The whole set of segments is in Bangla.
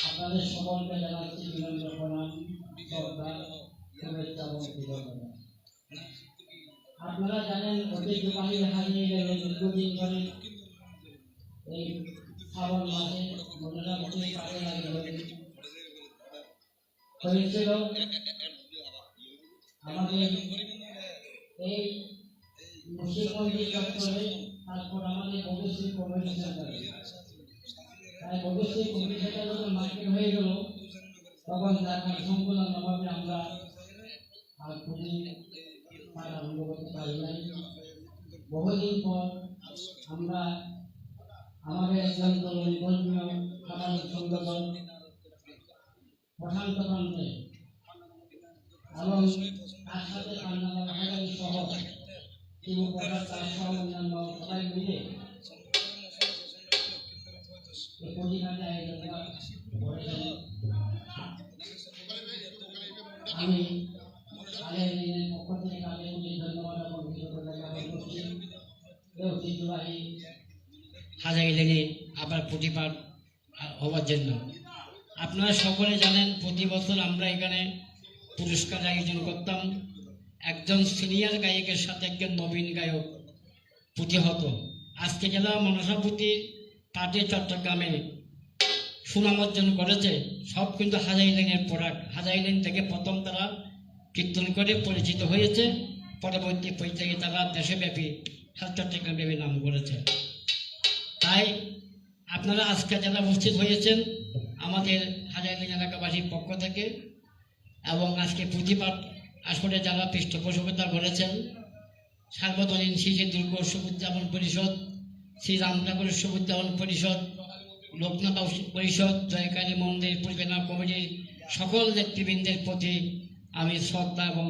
আপনাদের সকলকে জানাচ্ছি বিনম্র প্রণাম, শ্রদ্ধা, শুভেচ্ছা এবং কৃতজ্ঞতা। আপনারা জানেন ঐতিহ্যবাহী হারিয়ে গেলে দীর্ঘদিন ধরে এই শ্রাবণ মাসে মোটামুটি কাজে লাগে হয়েছিল আমাদের এই মুর্শিদগঞ্জের চত্বরে, তারপর আমাদের বগুশ্রী কমিউনিটি সেন্টারে। তাই বগুশ্রী কমিউনিটি সেন্টার যখন মার্কেট হয়ে গেল তখন তার সম্পূর্ণভাবে আমরা আর পুঁজি আরম্ভ করতে পারি নাই। বহুদিন পর আমরা আমাদের একজন তরুণ ধর্মীয় সামাজিক সংগঠন প্রশান্ত প্রান্তে এবং তার সাথে কান্নাবাড়ি সহ কিছু প্রকার তার সহ অন্যান্য সবাই মিলে এই পরিমাণে আয়োজন করেছেন। আমি আলের পক্ষ থেকে তাদের ধন্যবাদ এবং কৃতজ্ঞতা জ্ঞাপন করছি। ঐতিহ্যবাহী হাজারি লেনে আবার প্রতিপাদ হওয়ার জন্য আপনারা সকলে জানেন প্রতি বছর আমরা এখানে পুরস্কার আয়োজন করতাম। একজন সিনিয়র গায়কের সাথে একজন নবীন গায়ক পুঁথি হতো। আজকে যারা মনসাপুতির পার্টি চট্টগ্রামে সুনাম অর্জন করেছে সব কিন্তু হাজারি লেনের প্রোডাক্ট। হাজারি লেন থেকে প্রথম তারা কীর্তন করে পরিচিত হয়েছে, পরবর্তী পর্যায়ে তারা দেশব্যাপী চট্টগ্রামব্যাপী নাম করেছে। তাই আপনারা আজকে যারা উপস্থিত হয়েছেন আমাদের হাজারি লেন এলাকাবাসীর পক্ষ থেকে এবং আজকে পুঁথিপাঠ আসলে যারা পৃষ্ঠপোষকতা করেছেন সার্বজনীন শিশু দুর্গ উৎসব উদযাপন পরিষদ, শ্রী রামনগর উৎসব উদ্যাপন পরিষদ, লোকনাথ পরিষদ, জয়কালী মন্দির পরিচালনা কমিটির সকল নেতৃবৃন্দের প্রতি আমি শ্রদ্ধা এবং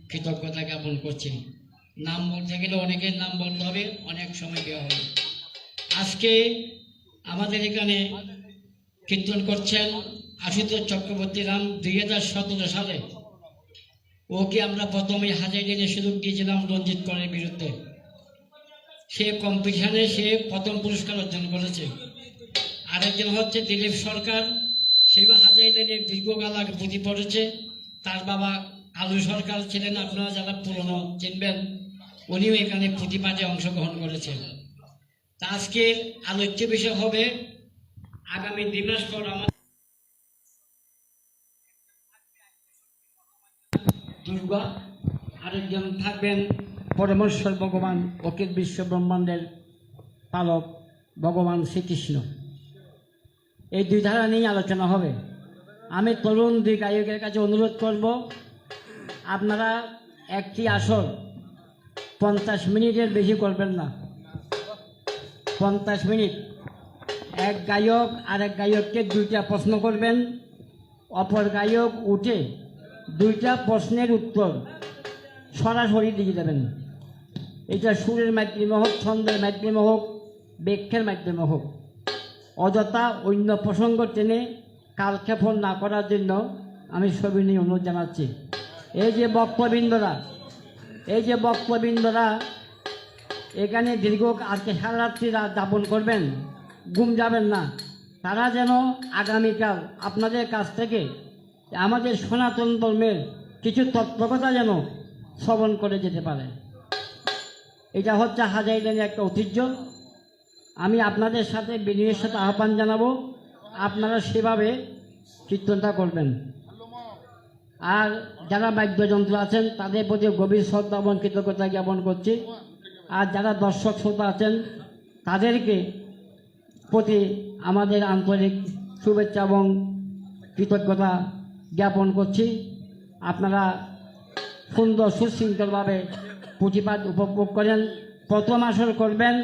কৃতজ্ঞতা জ্ঞাপন করছি। নাম বলতে গেলে অনেকের নাম বলতে হবে, অনেক সময় দেওয়া হবে। আজকে আমাদের এখানে কীর্তন করছেন আশুতোষ চক্রবর্তী রাম। 2017 সালে ওকে আমরা প্রথমে হাজারিনে সুযোগ দিয়েছিলাম রঞ্জিত করের বিরুদ্ধে। সে কম্পিটিশনে সে প্রথম পুরস্কার অর্জন করেছে। আরেকজন হচ্ছে দিলীপ সরকার, সেবা হাজারিনের দীর্ঘকাল আগে পুঁথি পড়েছে। তার বাবা আলু সরকার ছিলেন, আপনারা যারা পুরনো চিনবেন, উনিও এখানে পুঁথি পাঠে অংশগ্রহণ করেছেন। তা আজকের আলোচ্য বিষয় হবে আগামী 2 মাস পর আমাদের দুর্গা, আরেকজন থাকবেন পরমেশ্বর ভগবান, অখিল বিশ্ব ব্রহ্মাণ্ডের পালক ভগবান শ্রীকৃষ্ণ। এই দুই ধারা নিয়ে আলোচনা হবে। আমি তরুণ দুই গায়কের কাছে অনুরোধ করব, আপনারা একটি আসর 50 মিনিটের বেশি করবেন না। 50 মিনিট এক গায়ক আরেক গায়ককে 2টা প্রশ্ন করবেন, অপর গায়ক উঠে 2টা প্রশ্নের উত্তর সরাসরি দিয়ে দেবেন। এটা সুরের মাধ্যমে হোক, ছন্দের মাধ্যমে হোক, ব্যাখ্যার মাধ্যমে হোক। অযথা অন্য প্রসঙ্গ টেনে কালক্ষেপণ না করার জন্য আমি সবিনয় অনুরোধ জানাচ্ছি। এই যে বক্তবৃন্দরা এখানে দীর্ঘ আজকে সারা রাত্রি যাপন করবেন, ঘুম যাবেন না। তারা যেন আগামীকাল আপনাদের কাছ থেকে আমাদের সনাতন ধর্মের কিছু তত্ত্বকথা যেন শ্রবণ করে যেতে পারে। এটা হচ্ছে হাজারিনের একটা ঐতিহ্য। আমি আপনাদের সাথে বিনয়ের সাথে আহ্বান জানাবো, আপনারা সেভাবে কীর্তনটা করবেন। আর যারা বাদ্যযন্ত্র আছেন তাদের প্রতি গভীর শ্রদ্ধা এবং কৃতজ্ঞতা জ্ঞাপন করছি। আর যারা দর্শক শ্রোতা আছেন তাদেরকে প্রতি আমাদের আন্তরিক শুভেচ্ছা এবং কৃতজ্ঞতা জ্ঞাপন করছি। আপনারা সুন্দর সুশৃঙ্খলভাবে পুঁথিপাঠ উপভোগ করেন। প্রথম আসর করবেন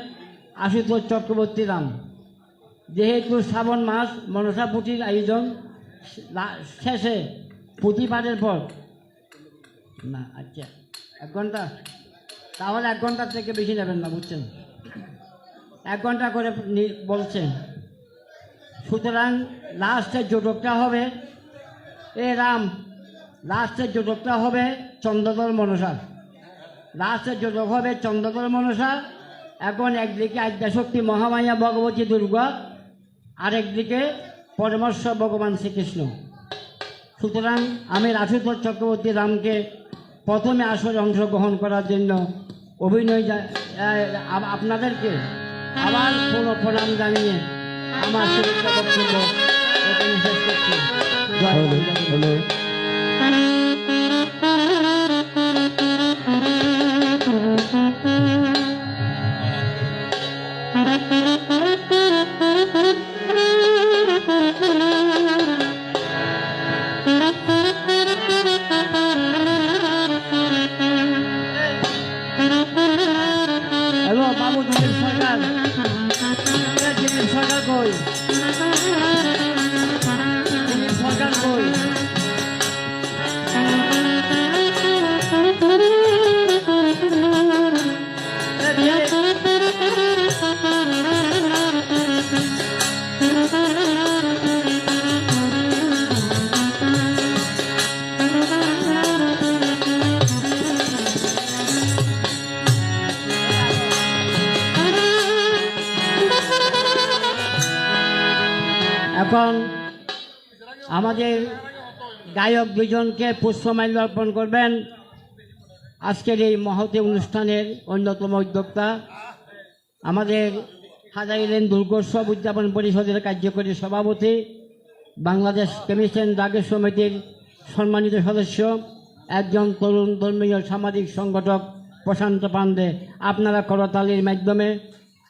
আশুতোষ চক্রবর্তী রাম। যেহেতু শ্রাবণ মাস, মনসা পুঁথির আয়োজন, শেষে পুঁথিপাঠের পর না, আচ্ছা 1 ঘন্টা, তাহলে 1 ঘন্টার থেকে বেশি নেবেন না, বুঝছেন? 1 ঘন্টা করে বলছেন। সুতরাং লাস্টের জোটকটা হবে লাস্টের জোটকটা হবে চন্দ্রধর মনসা। লাস্টের জোটক হবে চন্দ্রধর মনসা। এখন একদিকে আদ্যাশক্তি মহামায়া ভগবতী দুর্গা, আরেকদিকে পরমেশ্বর ভগবান শ্রীকৃষ্ণ। সুতরাং আমি আশুতোষ চক্রবর্তী রামকে প্রথমে আসরে অংশগ্রহণ করার জন্য আপনাদেরকে আবার প্রণাম জানিয়ে আমার শুভেচ্ছা বক্তব্য এখানে শেষ করছি। হ্যালো বাবু, দিলীপ সরকার কই? দিলীপ সরকার কই? এখন আমাদের গায়ক দুজনকে পুষ্পমাল্য অর্পণ করবেন। আজকের এই মহতী অনুষ্ঠানের অন্যতম উদ্যোক্তা আমাদের হাজারিলেন দুর্গোৎসব উদযাপন পরিষদের কার্যকরী সভাপতি, বাংলাদেশ কেমিস্ট অ্যান্ড ড্রাগ সমিতির সম্মানিত সদস্য, একজন তরুণ ধর্মীয় সামাজিক সংগঠক প্রশান্ত পাণ্ডে। আপনারা করতালির মাধ্যমে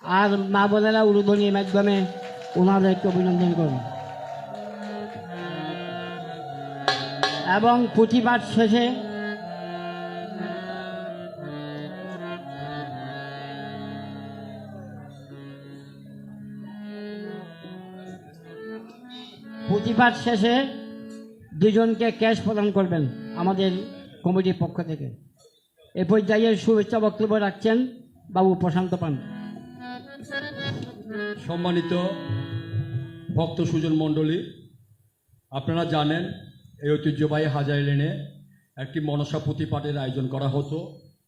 আর মা বোনেরা উলুধ্বনির মাধ্যমে ওনাদেরকে অভিনন্দন করুন। এবং পুঁথিপাঠ শেষে প্রতিবাদ শেষে দুজনকে ক্যাশ প্রদান করবেন আমাদের কমিটির পক্ষ থেকে। এ পর্যায়ে শুভেচ্ছা বক্তব্য রাখছেন বাবু প্রশান্ত পান। সম্মানিত ভক্ত সুজন মণ্ডলী, আপনারা জানেন এই ঐতিহ্যবাহী হাজারী লেনে একটি মনসা প্রতিপাঠের আয়োজন করা হতো,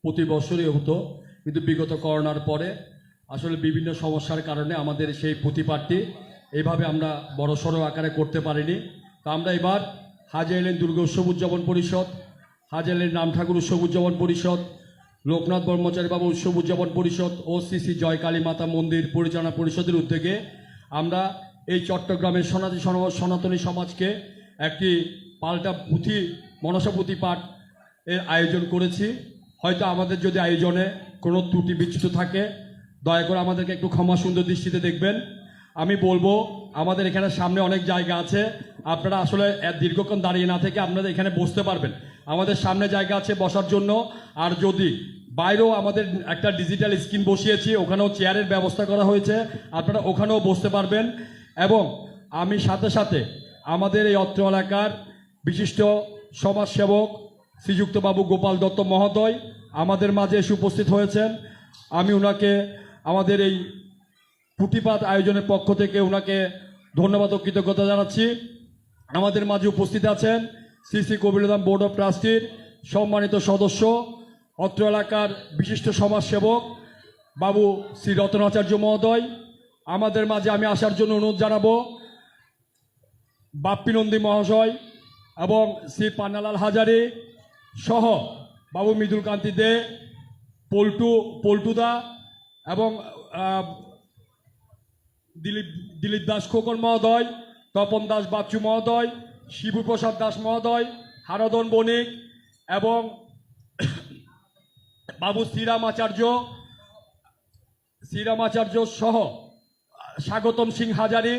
প্রতি বছরই হতো, কিন্তু বিগত করোনার পরে আসলে বিভিন্ন সমস্যার কারণে আমাদের সেই প্রতিপাঠটি এইভাবে আমরা বড়সড় আকারে করতে পারিনি। তো আমরা এবার হাজারী লেন দুর্গা উৎসব উদযাপন পরিষদ, হাজারী লেন রাম ঠাকুর উৎসব উদযাপন পরিষদ, লোকনাথ ব্রহ্মচারী বাবু উৎসব উদযাপন পরিষদ ও শ্রী জয়কালী মাতা মন্দির পরিচালনা পরিষদের উদ্যোগে আমরা এই চট্টগ্রামের সনাতনী সমাজকে একটি পাল্টা পুঁথি মনসা পুঁথি পাঠ এর আয়োজন করেছি। হয়তো আমাদের যদি আয়োজনে কোনো ত্রুটি বিচ্যুত থাকে দয়া করে আমাদেরকে একটু ক্ষমা সুন্দর দৃষ্টিতে দেখবেন। আমি বলবো আমাদের এখানে সামনে অনেক জায়গা আছে, আপনারা আসলে দীর্ঘক্ষণ দাঁড়িয়ে না থেকে আপনারা এখানে বসতে পারবেন। আমাদের সামনে জায়গা আছে বসার জন্য, আর যদি বাইরেও আমাদের একটা ডিজিটাল স্ক্রিন বসিয়েছি, ওখানেও চেয়ারের ব্যবস্থা করা হয়েছে, আপনারা ওখানেও বসতে পারবেন। এবং আমি সাথে সাথে আমাদের এই অত্র এলাকার বিশিষ্ট সমাজসেবক শ্রীযুক্ত বাবু গোপাল দত্ত মহোদয় আমাদের মাঝে এসে উপস্থিত হয়েছেন। আমি ওনাকে আমাদের এই পুঁথিপাঠ আয়োজনের পক্ষ থেকে ওনাকে ধন্যবাদ ও কৃতজ্ঞতা জানাচ্ছি। আমাদের মাঝে উপস্থিত আছেন শ্রী শ্রী কবিরধাম বোর্ড অফ ট্রাস্টির সম্মানিত সদস্য, অত্র এলাকার বিশিষ্ট সমাজসেবক বাবু শ্রী রতনাচার্য মহোদয়। আমাদের মাঝে আমি আসার জন্য অনুরোধ জানাবো বাপ্পি নন্দী মহাশয় এবং শ্রী পান্নালাল হাজারি সহ বাবু মৃদুল কান্তি দে, পল্টুদা এবং দিলীপ দাস খোকন মহোদয়, তপন দাস বাচ্চু মহোদয়, শিবুপ্রসাদ দাস মহোদয়, হারদন বণিক এবং বাবু শ্রীরাম আচার্য সহ স্বাগতম সিং হাজারি।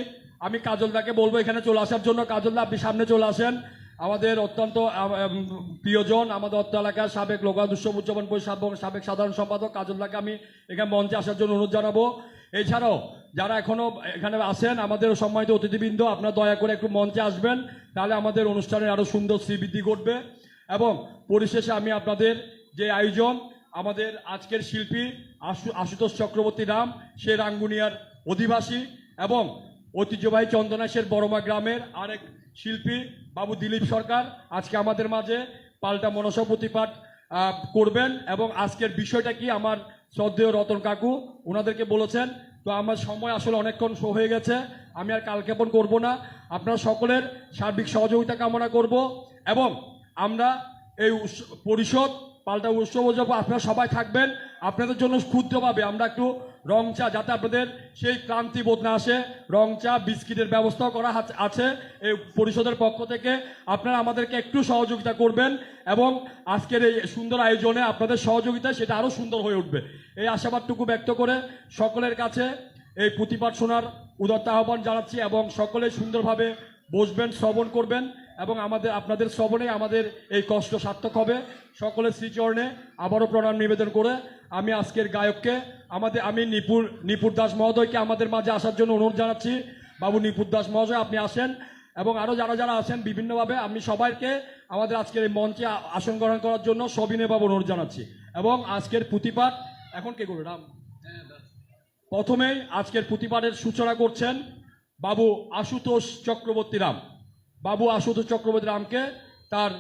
আমি কাজলদাকে বলবো এখানে চলে আসার জন্য। কাজলদা আপনি সামনে চলে আসেন। আমাদের অত্যন্ত প্রিয়জন, আমাদের অত্র এলাকার সাবেক লোকনাথ উৎসব উদযাপন পরিষদ এবং সাবেক সাধারণ সম্পাদক কাজলদাকে আমি এখানে মঞ্চে আসার জন্য অনুরোধ জানাবো। এছাড়াও যারা এখনো এখানে আসেন আমাদের সম্মানিত অতিথিবৃন্দ, আপনারা দয়া করে একটু মঞ্চে আসবেন, তাহলে আমাদের অনুষ্ঠানের আরও সুন্দর শ্রীবৃদ্ধি ঘটবে। এবং পরিশেষে আমি আপনাদের যে আয়োজন, আমাদের আজকের শিল্পী আশুতোষ চক্রবর্তী রাম, সে রাঙ্গুনিয়ার অধিবাসী, এবং ঐতিহ্যবাহী চন্দনাইশের বড়মা গ্রামের আরেক শিল্পী বাবু দিলীপ সরকার আজকে আমাদের মাঝে পাল্টা মনসা প্রতিপাঠ করবেন। এবং আজকের বিষয়টা কি আমার শ্রদ্ধেয় রতন কাকু ওনাদেরকে বলেছেন। তো আমার সময় আসলে অনেকক্ষণ হয়ে গেছে, আমি আর কালক্ষেপণ করব না। আপনারা সকলের সার্বিক সহযোগিতা কামনা করব এবং আমরা এই পরিষদ পাল্টা উৎসব উদযাপন আপনারা সবাই থাকবেন। আপনাদের জন্য ক্ষুদ্রভাবে আমরা একটু রং চা, যাতে আপনাদের সেই ক্লান্তি বোধ না আসে, রং চা বিস্কিটের ব্যবস্থাও করা আছে এই পরিষদের পক্ষ থেকে। আপনারা আমাদেরকে একটু সহযোগিতা করবেন এবং আজকের এই সুন্দর আয়োজনে আপনাদের সহযোগিতা সেটা আরও সুন্দর হয়ে উঠবে, এই আশাবাদটুকু ব্যক্ত করে সকলের কাছে এই প্রতিপাঠ শোনার উদাত্ত আহ্বান জানাচ্ছি। এবং সকলে সুন্দরভাবে বসবেন, শ্রবণ করবেন এবং আপনাদের শ্রবণে আমাদের এই কষ্ট সার্থক হবে। সকলের শ্রীচরণে আবারও প্রণাম নিবেদন করে আমি আজকের গায়ককে আমি নিপুর দাস মহোদয়কে আমাদের মাঝে আসার জন্য অনুরোধ জানাচ্ছি। বাবু নিপুর দাস মহোদয় আপনি আসেন, এবং আরও যারা আছেন বিভিন্নভাবে আমি সবাইকে আমাদের আজকের এই মঞ্চে আসন গ্রহণ করার জন্য সবিনয়ভাবে অনুরোধ জানাচ্ছি। এবং আজকের পুঁথিপাঠ এখন কে করবে? রাম প্রথমেই আজকের পুঁথিপাঠের সূচনা করছেন বাবু আশুতোষ চক্রবর্তী রাম। বাবু আশুতোষ চক্রবর্তী রামকে তার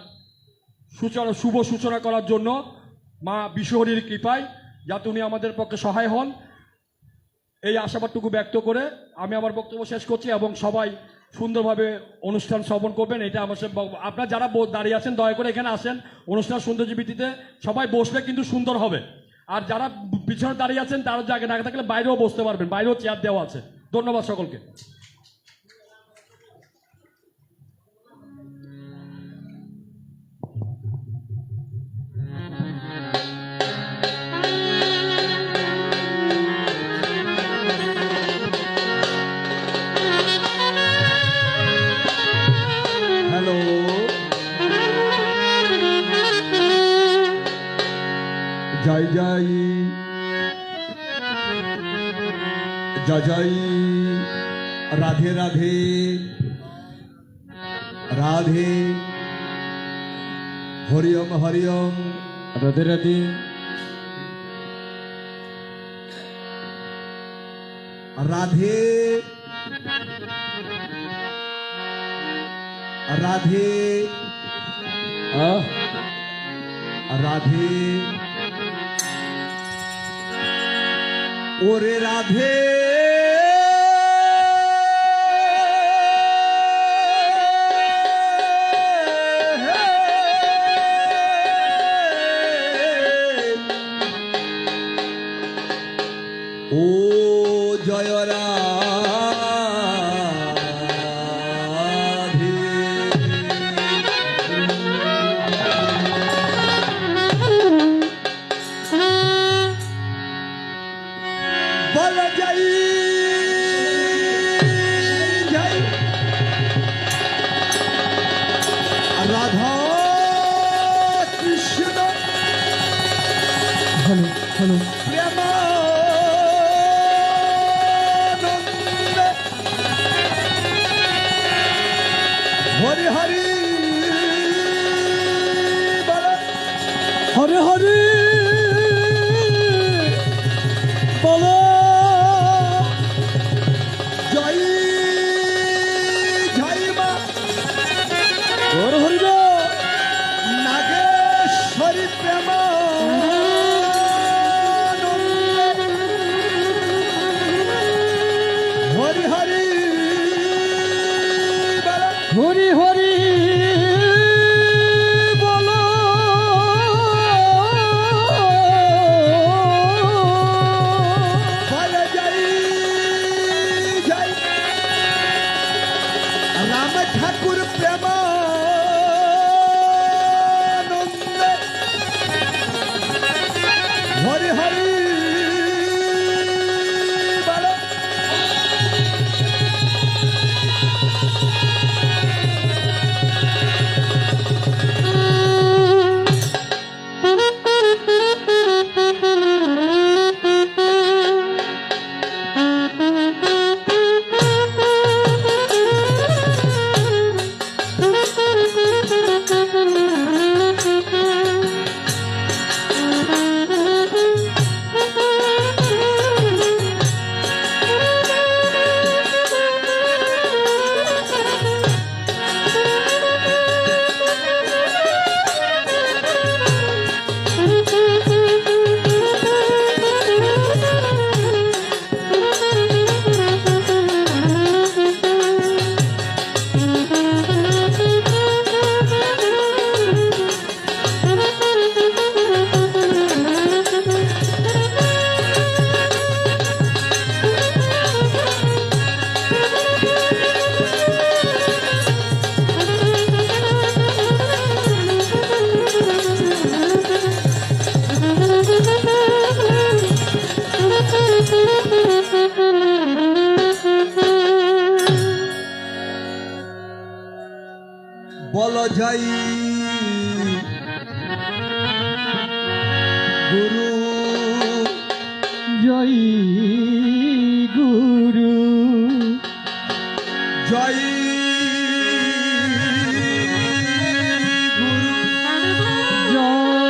শুভ সূচনা করার জন্য মা বিশ্বহরীর কৃপায় যাতে উনি আমাদের পক্ষে সহায় হন, এই আশাবাদটুকু ব্যক্ত করে আমি আমার বক্তব্য শেষ করছি। এবং সবাই সুন্দরভাবে অনুষ্ঠান শ্রবণ করবেন, এটা আমার আপনারা যারা দাঁড়িয়ে আছেন দয়া করে এখানে আসেন। অনুষ্ঠান সৌন্দর্যবৃদ্ধিতে সবাই বসলে কিন্তু সুন্দর হবে। আর যারা পিছনে দাঁড়িয়ে আছেন তারা জায়গা না থাকলে বাইরেও বসতে পারবেন, বাইরেও চেয়ার দেওয়া আছে। ধন্যবাদ সকলকে। হ্যালো, জয় জয় জয় জয় রাধে রাধে রাধে হরিওম হরিওম রাধে রাধে রাধে রাধে রাধে ওরে রাধে ও জয় রাধে বল জয় জয় রাধা কৃষ্ণ হ্যালো হ্যালো প্রেমানন্দে হরি হরি বল হরে হরে বলো জয় জয় মা হরে হরি বল নাগেশ্বরী প্রেমানন্দে হরি হরি বল হরি হরি বলো বল জয় জয় রাম ঠাকুর প্রেমানন্দে হরি হরি বল বল জয় গুরু জয় গুরু জয় গুরু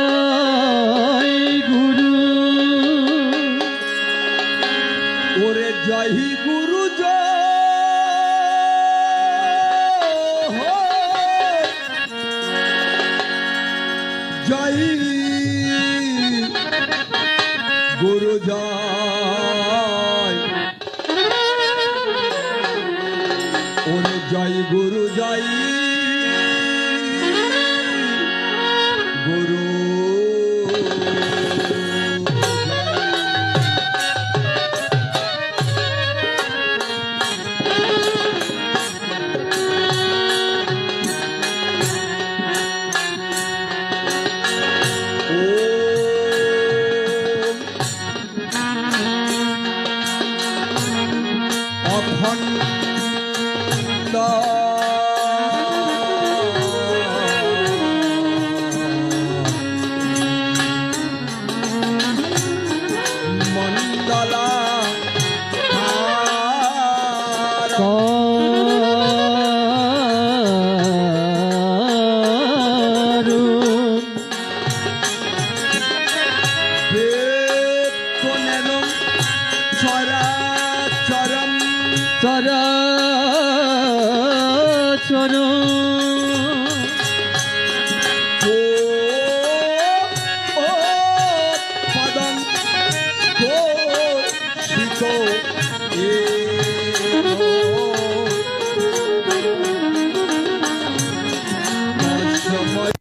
জয় গুরু ওরে জয় গুরু জয় গুরু জয় ওরে জয় গুরু জয় গুরু চরাচর ও ও পদম তোষিত সময়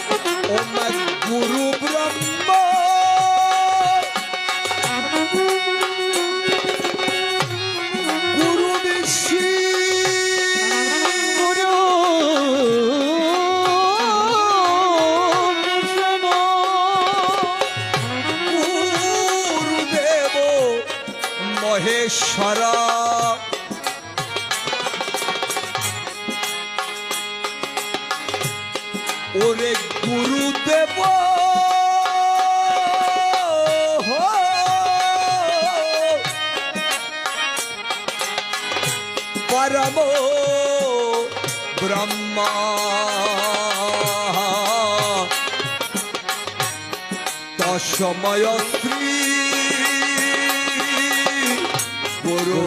গুরু গুরু ব্রহ্ম গুরু বিষ্ণু গুরু গুরুদেব মহেশ্বর ওরে গুরুদেব পরম ব্রহ্মা তসময় শ্রী গুরু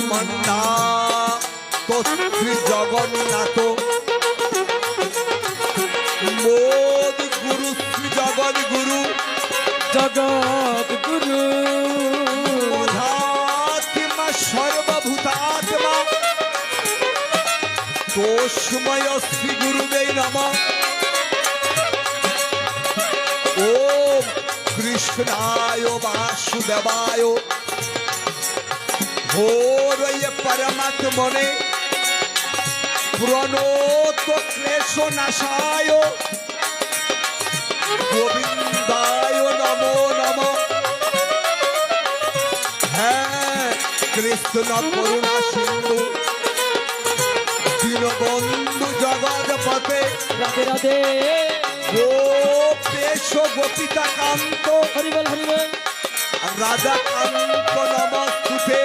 মন্না তো শ্রী জগন্নাথ মোদ গুরু শ্রী জগৎ গুরু জগৎ গুরু মধাত্মা সর্বভূতাত্মা তোষময় শ্রী গুরুবে নমঃ ওম কৃষ্ণায় বাসুদেবায় ঘোরয় পরমাত্মনে প্রণত ক্লেশ নাশায় গোবিন্দায় নমো নমঃ হ্যাঁ কৃষ্ণ করুণা সিন্ধু দীনবন্ধু জগৎপতে রাধে রাধে গোপেশ গোপিকা কান্ত হরিবল হরিবল রাজা কান্ত নমস্তুতে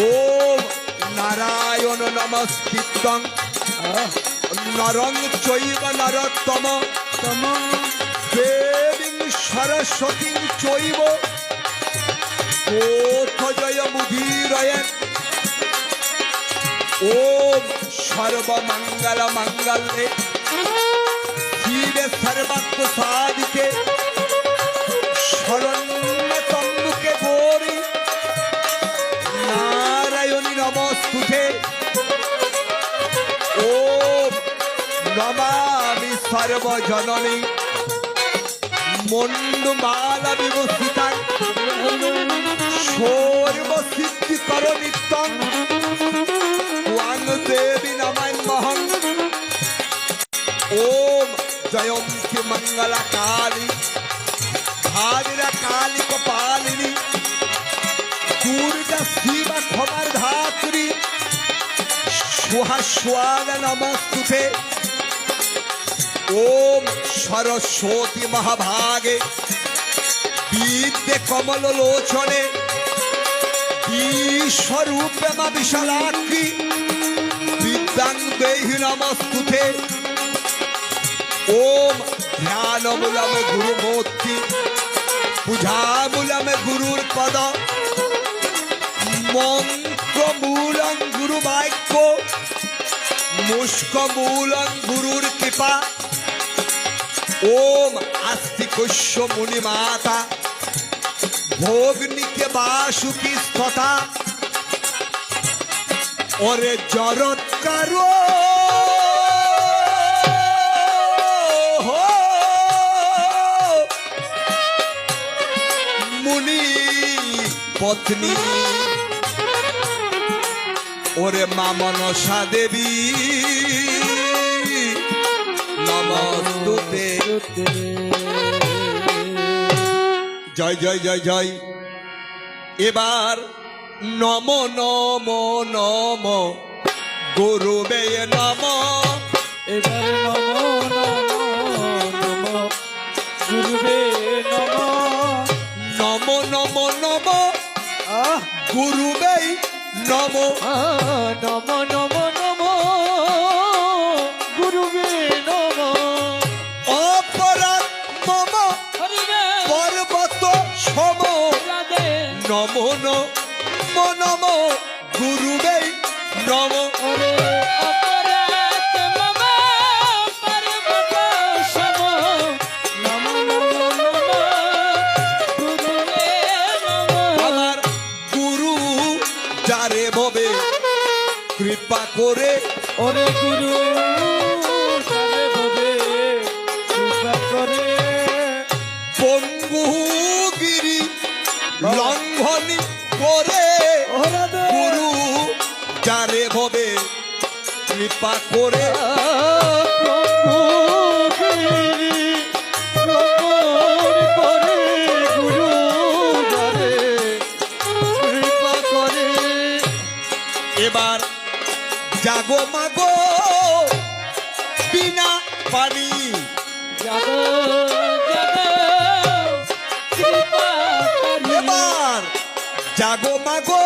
ওম নারায়ণ নমস্কৃত্যং নরং চৈব নরোত্তম দেবীং সরস্বতীং চৈব কোথজয় মুদীরয়ে ওম সর্বমঙ্গল মঙ্গলে শিবে সর্বাত্ম সাধিকে শরণ্যতম্বুকে গৌরী নারায়ণী নমস্তুতে ওম নমামি সর্বজননী মণ্ডমালা বিভূষিতা সর্বসিদ্ধিকর নিত্যং ত্বাং দেবী নমাম্যহং ওম জয়ন্তী মঙ্গলা কালী ভাগিরা কালী কপালিনী দুর্গা শিবা ক্ষমার ধাত্রী সুহাস্বাদ নমস্তুতে ওম সরস্বতী মহাভাগে বিদ্যে কমল লোচনে বিশ্বরূপে মা বিশালাক্ষী বিদ্যাং দেহি নমস্তুতে ওম ধ্যানমূলম গুরুমূর্তি পূজামূলম গুরুর পদ মন্ত্রমূলং গুরু বাক্য মুষ্কমূলং গুরুর কৃপা ওম আস্তিকস্য মুনি মাতা ভোগনিকে বাসুকি স্থতা ওরে জরৎকার মুনি পত্নী ওরে মা মনসা দেবী নমস্তুতে জয় জয় জয় জয়। এবার নম নম নম গুরুবে নম এবার নম নম নম গুরুবে নম নম নম নম আহ গুরুবে নম নম নম নম গুরুবে নম অপরাধ মম হরি রাম পর্বত সম রাধে নম নম নম গুরুবে নম ওরে অপরাধ মম পর্বত সম নম নম নম গুরুবে নম আমার গুরু যারে ভবে কৃপা করে ওরে গুরু সারে ভবে কৃপা করে পঙ্গুগিরি লঙ্ঘন করে ওরা দে গুরু যারে ভবে কৃপা করে প্রভু গিরি প্রভুর করে গুরু যারে কৃপা করে এবার জাগো মাগো বিনা পানি জাগ জাগ কৃপা করি এবার জাগো মাগো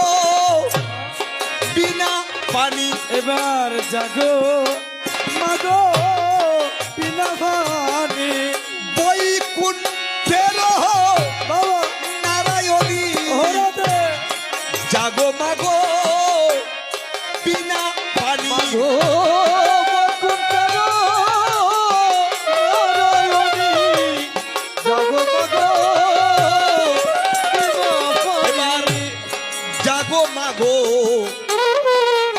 বিনা পানি এবার জাগো মাগো বিনা ভানি বৈকুণ্ঠের বাবা নারায়ণী ওরা দে জাগো মাগো বিনা পানি মাগো বৈকুণ্ঠের নারায়ণী জাগো মাগো বিনা এবার ভানি জাগো মাগো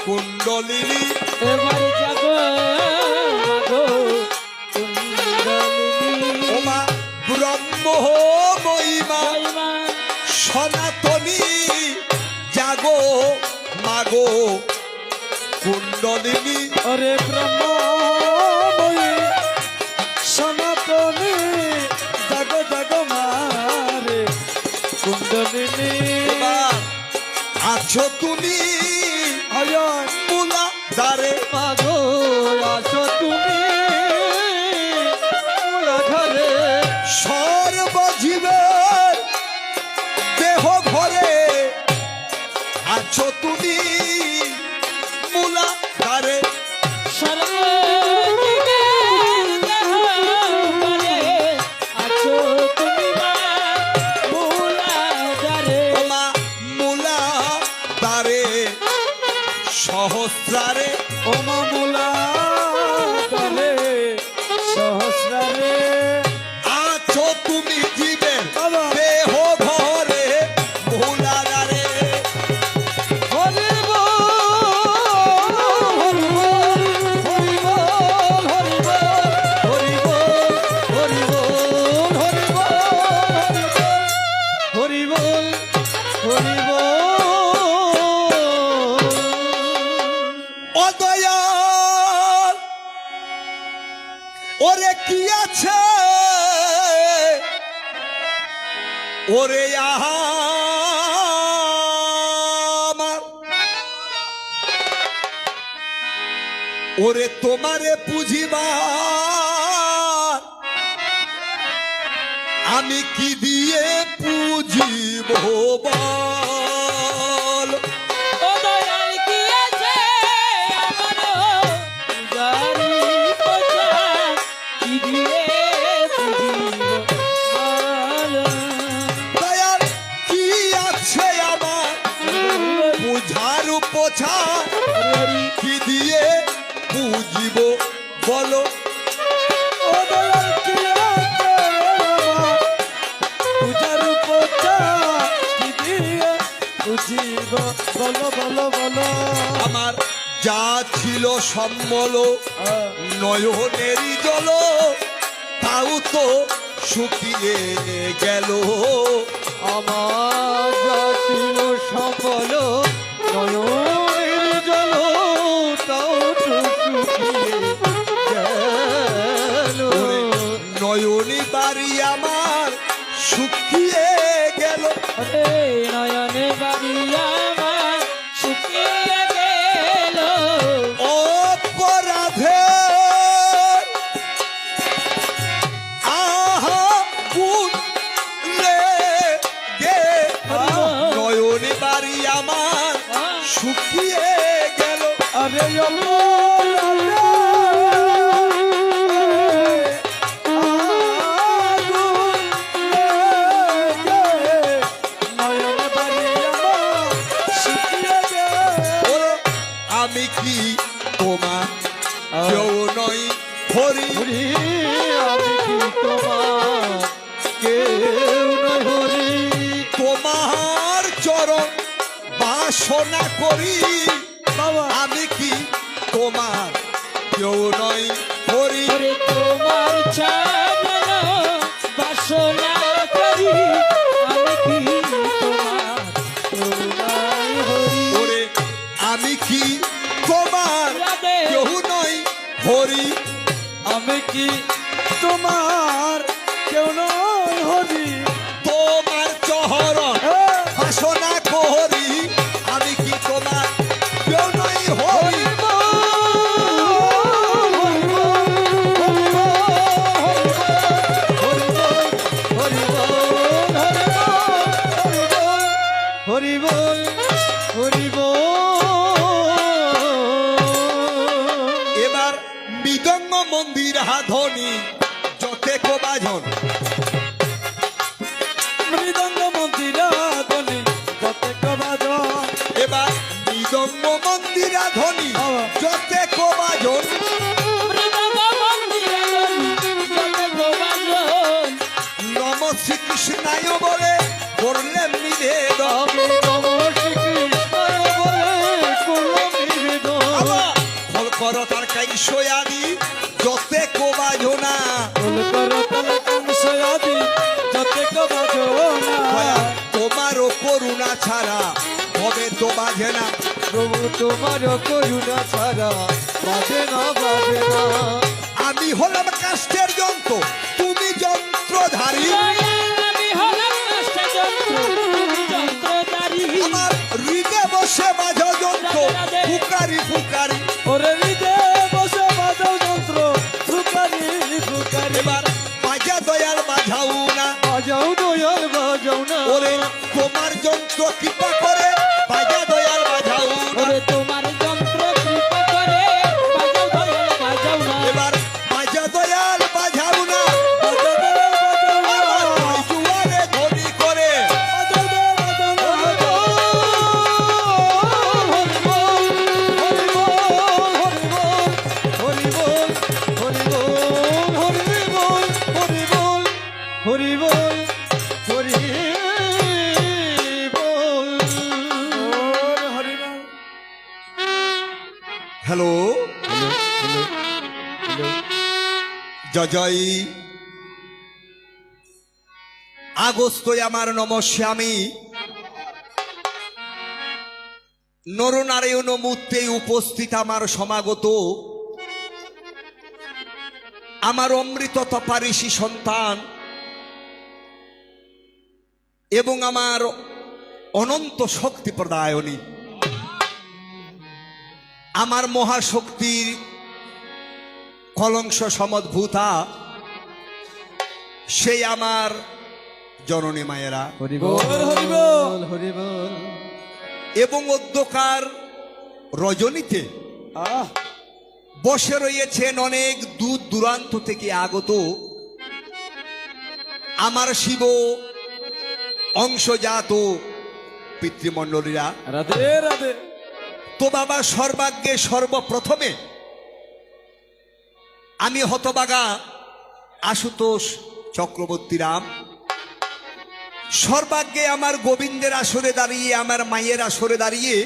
কুণ্ডলিনী এবার জাগো মাগো কুণ্ডলিনী ওমা ব্রহ্ম মহিমা মহিমা সনাতনী জাগো মাগো কুণ্ডলিনী ওরে ব্রহ্মময়ী সনাতনী জাগো জাগো মারে কুণ্ডলিনী এবার আছো তুমি আয়ান মুলা দ্বারে মাগো আসো তুমি ঘরে সর্বজীবের দেহ ঘরে আছো তুমি মুলা দ্বারে সর্বজীবের দেহ ঘরে আছো তুমি মা মূলাধারে ওমা মুলা দ্বারে সহস্রারে ওমা মূলাধারে সহস্রারে আছো তুমি জীবের বাবা। দেহ ঘরে মুলা দ্বারে হরি বল হরি বল হরি বল হরি বল হরি বল হরি বল হরি বল হরি বল অদয়াল ওরে কি আছে ওরে আমার ওরে তোমারে পুজিবার আমি কি দিয়ে পুজিব বল ও দয়াল কি আছে আমারও গারি পোছা কি দিয়ে পুজিব বল দয়াল কি আছে আমার বুঝার পোছা হরি কি দিয়ে পুজিব বলো ও দয়াল কি আছে আমার পূজার পোছা কি দিয়ে পুজিব বলো বলো বলো আমার যা ছিল সম্বল নয়নেরই জল তাও তো শুকিয়ে গেল আমার জাতির সফল নয়নের জল তাও তো শুকিয়ে গেল নয়নী বাড়ি আমার শুকিয়ে গেল রে নয়নে বাড়ি আমার ওরে আমি কি তোমার কেউ নই হরি তোমার চরণ বাসনা করি আমি কি তোমার কেউ নই হরি তোমার ছাড়া বাসনা করি আমি কি তোমার তোমায় হরি ওরে আমি কি তোমার কেউ নই হরি আমি কি তোমার কেউ নয় হরি তোমার চরণ বাসনা করি আমি কি তোমার কেউ নই হরি হরি বল হরি বল এবার মৃদঙ্গ মন্দির হাধনি যতে বাজন মৃদঙ্গ মন্দিরা ধ্বনি প্রত্যেক বাজন এবার মৃদঙ্গ মন্দির হাধনি যতে বাজন নম শ্রীকৃষ্ণায় বলে করলেন নিবেদন ফল কর তার কাইশয়াদি যতে বাজনা তোমারও করুণা ছাড়া হবে তো বাজে না তোমার করুণা ছাড়া বাজে না বাজে না আমি হলাম কাষ্ঠের যন্ত্র তুমি যন্ত্রধারী আমার হৃদে বসে বাজো যন্ত্র ফুকারি ফুকারি ওরে হৃদে বসে বাজাও যন্ত্র ফুকারি ফুকারি এবার বাজা দয়াল বাজাও না বাজাও দয়াল বাজাও না ওরে তোমার যন্ত্র কৃপা করে বাজা দয়াল বাজাও না ওরে তোমার যন্ত্র কৃপা করে বাজাও দয়াল বাজাও না এবার বাজা দয়াল বাজাও না বাজাও দয়াল বাজাও না আমার জুয়ারে ধনী করে বাজাও দয়াল বাজাও না হরি বল হরি বল হরি বল হরি বল হরি বল হরি বল হ্যালো জয় আগস্টই আমার নমস্যামি নরনারায়ণ মূর্তে উপস্থিত আমার সমাগত আমার অমৃত তপারিষি সন্তান এবং আমার অনন্ত শক্তি প্রদায়নী আমার মহাশক্তির কলংস সমদ্ভূতা সেই আমার জননী মায়েরা হরি বল হরি বল হরি বল এবং অধ্যকার রজনীতে আহ বসে রয়েছেন অনেক দূর দূরান্ত থেকে আগত আমার শিব অংশজাত পিতৃমণ্ডলীরা রাধে রাধে তো বাবা সর্বাগ্যে সর্বপ্রথমে আমি হতবাগা আশুতোষ চক্রবর্তী রাম সর্বাগ্যে আমার গোবিন্দের আসরে দাঁড়িয়ে আমার মায়ের আসরে দাঁড়িয়ে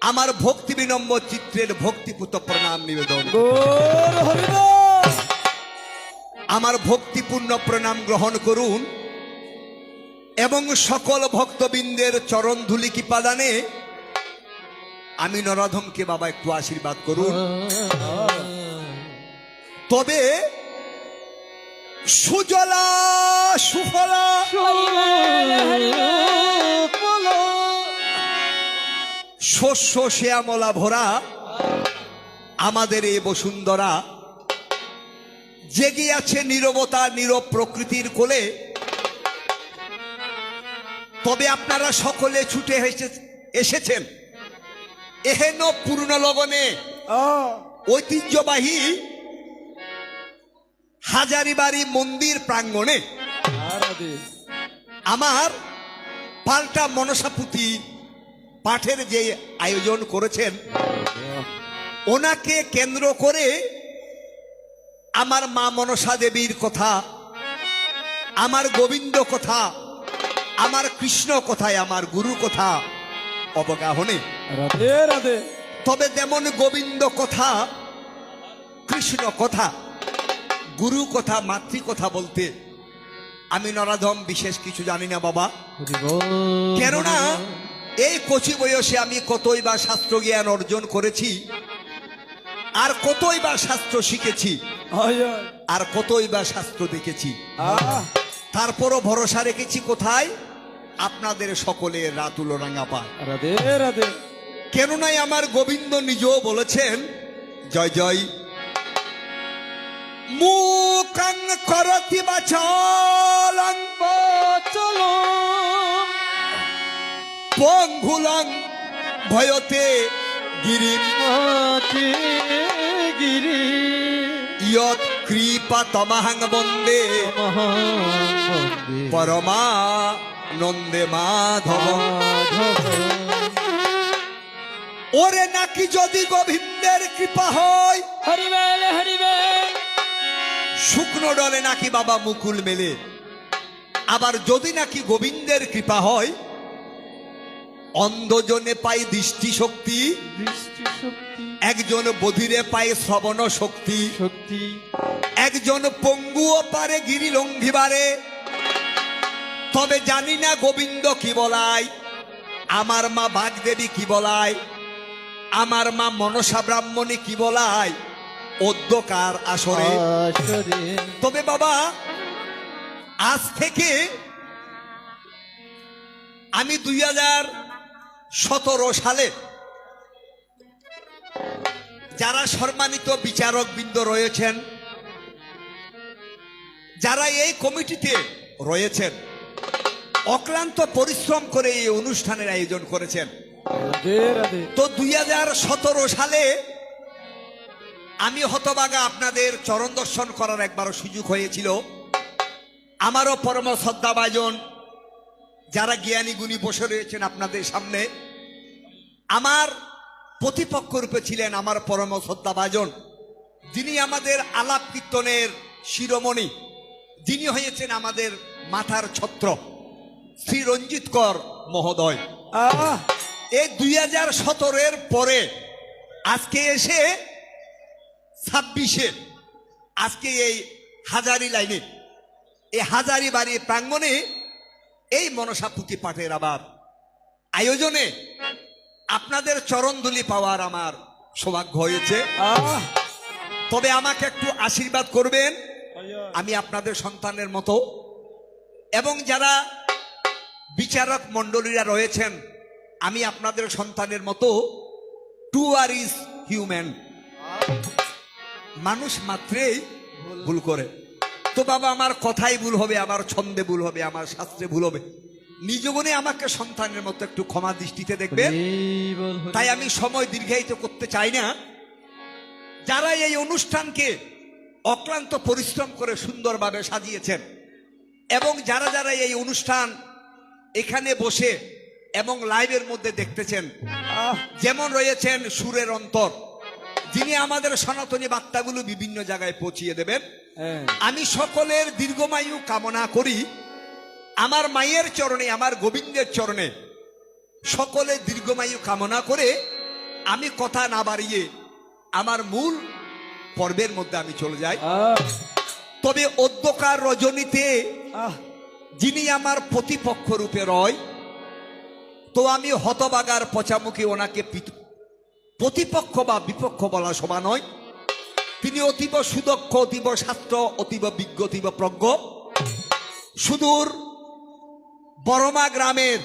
আমার ভক্তি বিনম্র চিত্রের ভক্তিপুত প্রণাম নিবেদন গৌর হরি বল আমার ভক্তিপূর্ণ প্রণাম গ্রহণ করুন এবং সকল ভক্তবৃন্দের চরণ ধুলি কি পাদানে আমি নরাধমকে বাবা একটু আশীর্বাদ করুন তবে সুজলা সুফলা শস্য শ্যামলা ভরা আমাদের এই বসুন্ধরা জেগে আছে নীরবতা নীরব প্রকৃতির কোলে তবে আপনারা সকলে ছুটে এসেছেন এহেন পূর্ণ লগনে ঐতিহ্যবাহী হাজারিবাড়ি মন্দির প্রাঙ্গণে রাধে আমার পাল্টা মনসাপুতি পাঠের যে আয়োজন করেছেন, ওনাকে কেন্দ্র করে আমার মা মনসা দেবীর কথা, আমার গোবিন্দ কথা, আমার কৃষ্ণ কথায়, আমার গুরু কথা অবগাহনে। রাধে রাধে তবে যেমন গোবিন্দ কথা, কৃষ্ণ কথা, গুরু কথা, মাতৃ কথা বলতে আমি নরাধম বিশেষ কিছু জানি না বাবা। হরি বল কেননা এই কচি বয়সে আমি কতই বা শাস্ত্র জ্ঞান অর্জন করেছি, আর কতই বা শাস্ত্র শিখেছি, আয় আয় আর কতই বা শাস্ত্র দেখেছি। আহ তারপরও ভরসা রেখেছি কোথায়? আপনাদের সকলের রাতুল রাঙা পা। রাধে রাধে কেননাই আমার গোবিন্দ নিজেও বলেছেন, জয় জয় মুকাং করতি বাচলং চলো পঙ্গুলং ভয়তে গিরিম গিরি ইয়ৎ কৃপা তমাহং বন্দে পরমানন্দে মাধব। ওরে নাকি যদি গোবিন্দের কৃপা হয়, হরিবেল হরিবেল শুকনো ডলে নাকি বাবা মুকুল মেলে। আবার যদি নাকি গোবিন্দের কৃপা হয়, অন্ধজনে পাই দৃষ্টি শক্তি, দৃষ্টি শক্তি একজন বধিরে পায় শ্রবণ শক্তি, শক্তি একজন পঙ্গুও পারে গিরি লঙ্ঘিবারে। তবে জানি না গোবিন্দ কি বলায়, আমার মা বাগদেবী কি বলায়, আমার মা মনসা ব্রাহ্মণী কি বলায় অধ্যকার আসরে। আসরে তবে বাবা আজ থেকে আমি 2017 সালে যারা সম্মানিত বিচারক বৃন্দ রয়েছেন, যারা এই কমিটিতে রয়েছেন, অক্লান্ত পরিশ্রম করে এই অনুষ্ঠানের আয়োজন করেছেন। রাধে রাধে তো 2017 সালে আমি হতবাগা আপনাদের চরণ দর্শন করার একবারও সুযোগ হয়েছিল। আমারও পরম শ্রদ্ধাভাজন যারা জ্ঞানী গুণী বসে রয়েছেন আপনাদের সামনে, আমার প্রতিপক্ষ রূপে ছিলেন আমার পরম শ্রদ্ধাভাজন, যিনি আমাদের আলাপ কীর্তনের শিরোমণি, যিনি হয়েছেন আমাদের মাথার ছত্র, শ্রী রঞ্জিত কর মহোদয়। আহ এই 2017 পরে আজকে এসে 26-এ আজকে এই হাজারি লাইনে, এই হাজারি বাড়ি প্রাঙ্গণে এই মনসাপুতি পাঠের আবার আয়োজনে আপনাদের চরণধুলি পাওয়ার আমার সৌভাগ্য হয়েছে। আহ তবে আমাকে একটু আশীর্বাদ করবেন, আয় আয় আমি আপনাদের সন্তানের মতো, এবং যারা বিচারক মণ্ডলীরা রয়েছেন, আমি আপনাদের সন্তানের মতো। টু আর ইজ হিউম্যান, মানুষ মাত্রেই ভুল করে। তো বাবা আমার কথাই ভুল হবে, আমার ছন্দে ভুল হবে, আমার শাস্ত্রে ভুল হবে, নিজ গুণে আমাকে সন্তানের মতো একটু ক্ষমা দৃষ্টিতে দেখবেন। হরি বল হরি তাই আমি সময় দীর্ঘায়িত করতে চাই না। যারা এই অনুষ্ঠানকে অক্লান্ত পরিশ্রম করে সুন্দরভাবে সাজিয়েছেন, এবং যারা যারা এই অনুষ্ঠান এখানে বসে এবং লাইভের মধ্যে দেখতেছেন, আহ যেমন রয়েছেন সুরের অন্তর, যিনি আমাদের সনাতনী বার্তাগুলো বিভিন্ন জায়গায় পৌঁছিয়ে দেবেন। হ্যাঁ আমি সকলের দীর্ঘমায়ু কামনা করি। আমার মায়ের চরণে, আমার গোবিন্দের চরণে সকলে দীর্ঘমায়ু কামনা করে আমি কথা না বাড়িয়ে আমার মূল পর্বের মধ্যে আমি চলে যাই। আহ তবে অধ্যকার রজনীতে আহ যিনি আমার প্রতিপক্ষ রূপে রয়, তো আমি হতবাগার পচামুখী ওনাকে প্রতিপক্ষ বা বিপক্ষ বলা শোভা নয়। তিনি অতীব সুদক্ষ, অতীব শাস্ত্র, অতীব বিজ্ঞ, অতীব প্রজ্ঞ। সুদূর বড়মা গ্রামের,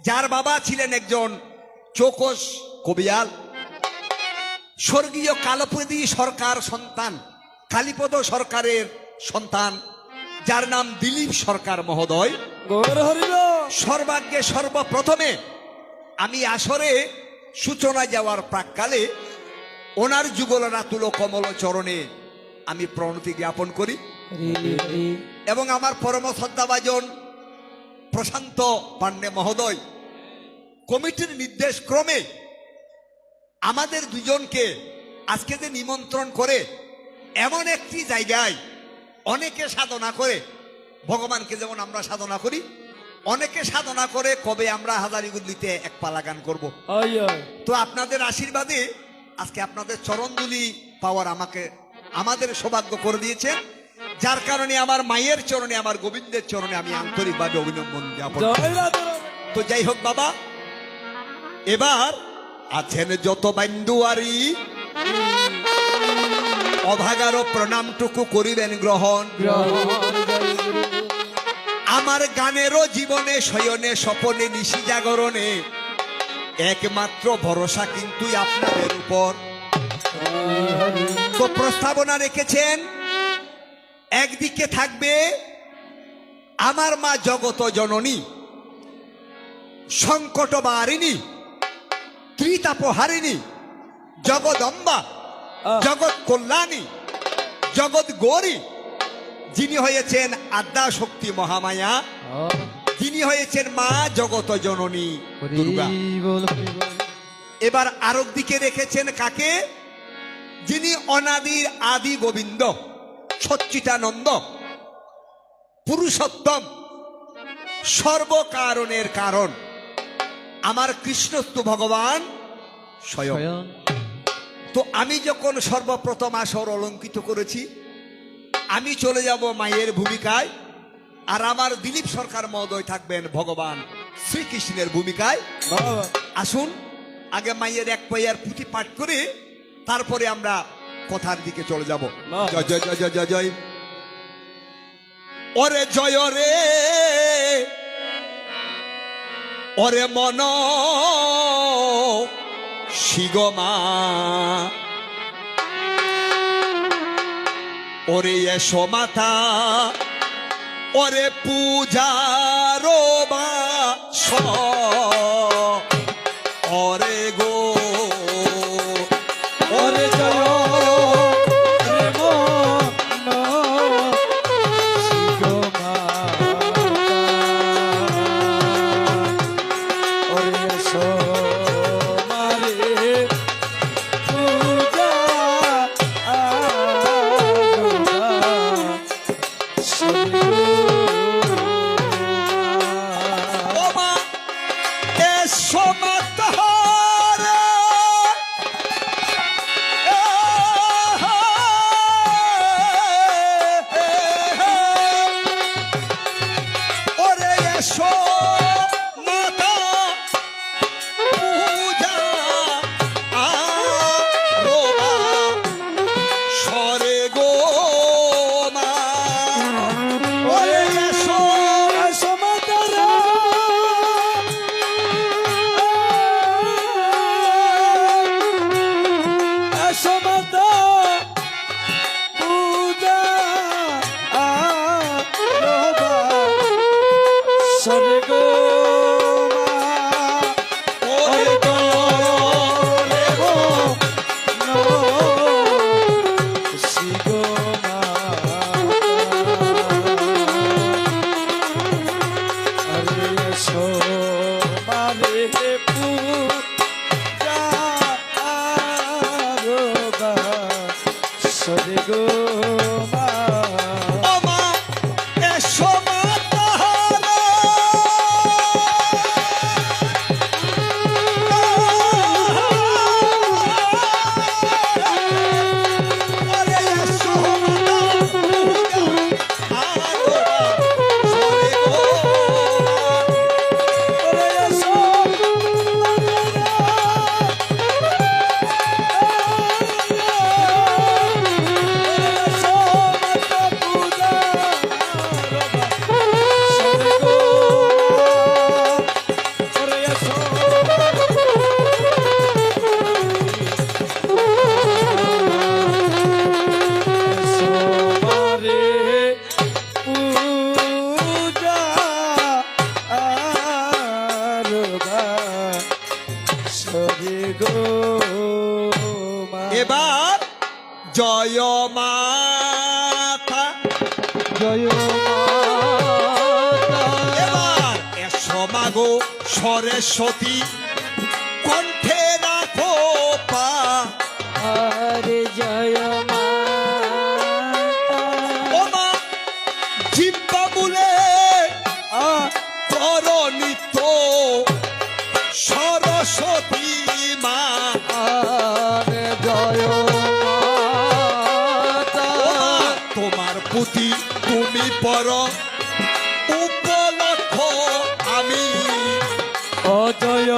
যার বাবা ছিলেন একজন চৌকস কবিয়াল, স্বর্গীয় কালপদী সরকার সন্তান, কালীপদ সরকারের সন্তান, যার নাম দিলীপ সরকার মহোদয়। গৌর হরি বল সর্বাগ্যে সর্বপ্রথমে আমি আসরে সূচনা যাওয়ার প্রাককালে ওনার যুগল রাতুল কমল চরণে আমি প্রণতি জ্ঞাপন করি এবং আমার পরম শ্রদ্ধাভাজন প্রশান্ত পান্ডে মহোদয় কমিটির নির্দেশ ক্রমে আমাদের দুজনকে আজকে যে নিমন্ত্রণ করে এমন একটি জায়গায় অনেকে সাধনা করে, ভগবানকে যেমন আমরা সাধনা করি, অনেকে সাধনা করে কবে আমরা হাজারিগুলিতে এক পালা গান করব। তো আপনাদের আশীর্বাদে আজকে আপনাদের চরণধুলি পাওয়ার আমাদের সৌভাগ্য করে দিয়েছেন, যার কারণে আমার মায়ের চরণে, আমার গোবিন্দের চরণে আমি আন্তরিকভাবে অভিনন্দন জ্ঞাপন করি। তো যাই হোক বাবা, এবার আছেন যত বান্দুয়ারি অভাগার প্রণামটুকু করিবেন গ্রহণ। আমার গানেরও জীবনে শয়নে স্বপনে নিশি জাগরণে একমাত্র ভরসা কিন্তু আপনাদের উপর। তো প্রস্তাবনা রেখেছেন, একদিকে থাকবে আমার মা জগত জননী, সংকট বারিণী, ত্রিতাপহারিণী, জগদম্বা, জগৎ কল্যাণী, জগৎ গৌরী, যিনি হয়েছেন আদ্যা শক্তি মহামায়া, যিনি হয়েছেন মা জগত জননী দুর্গা। এবার আরেক দিকে রেখেছেন কাকে? যিনি অনাদির আদি গোবিন্দ, সচ্চিদানন্দ, পুরুষোত্তম, সর্বকারণের কারণ, আমার কৃষ্ণস্তু ভগবান স্বয়ং। তো আমি যখন সর্বপ্রথম আসর অলঙ্কিত করেছি, আমি চলে যাব মায়ের ভূমিকায়, আর আমার দিলীপ সরকার মহোদয় থাকবেন ভগবান শ্রীকৃষ্ণের ভূমিকায়। আসুন আগে মায়ের এক পাইয়ার পুঁথি পাঠ করে তারপরে আমরা কথার দিকে চলে যাব। জয় জয় জয় জয় জয় জয়। ওরে জয় রে ওরে মন শিগমা, ওরে এসো মাতা, ওরে পূজারো বাস, ওরে গো ওরে জয় রে মন শিগমা, ওরে সোমারে পূজা ওমা এসো মাতা রে, ওরে এসো মাতা, পূজা আরোবা সরে গো মা, ওরে এসো সমাতারা সমাতা পূজা আরোবা সরে গো ওরে গো রে গো, শিগমা আরে সোমারে পূজা আরোবা সরে গো ওমা এসো মাতা রে, জয় মাতা জয় মাতা এবার এসো মাগো সরস্বতী কণ্ঠে রাখো পা আরে জয় মাতা ও মা জিব্বা বুলে কর নিত্য সরস্বতী মা আরে জয় মাতা ও মা, তোমার প্রতি তুমি পর উপলক্ষ আমি ও জয়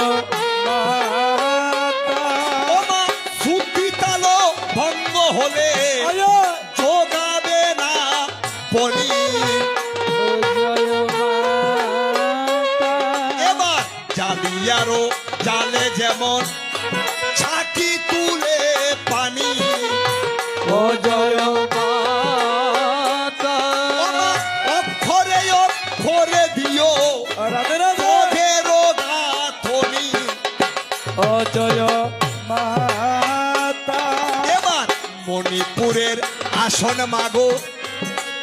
মাতা ও মা শ্রুতি তাল ভঙ্গ হলে যোগাবে না পরি ও জয় মাতা এবার জালিয়ারো জালে যেমন ছাকি তুলে পানি ও জয় মাতা ও মা, অক্ষরে অক্ষরে দিও রাধে রাধে তোদেরও গাঁথনি ও জয় মাতা এবার মণিপুরের আসন মাগো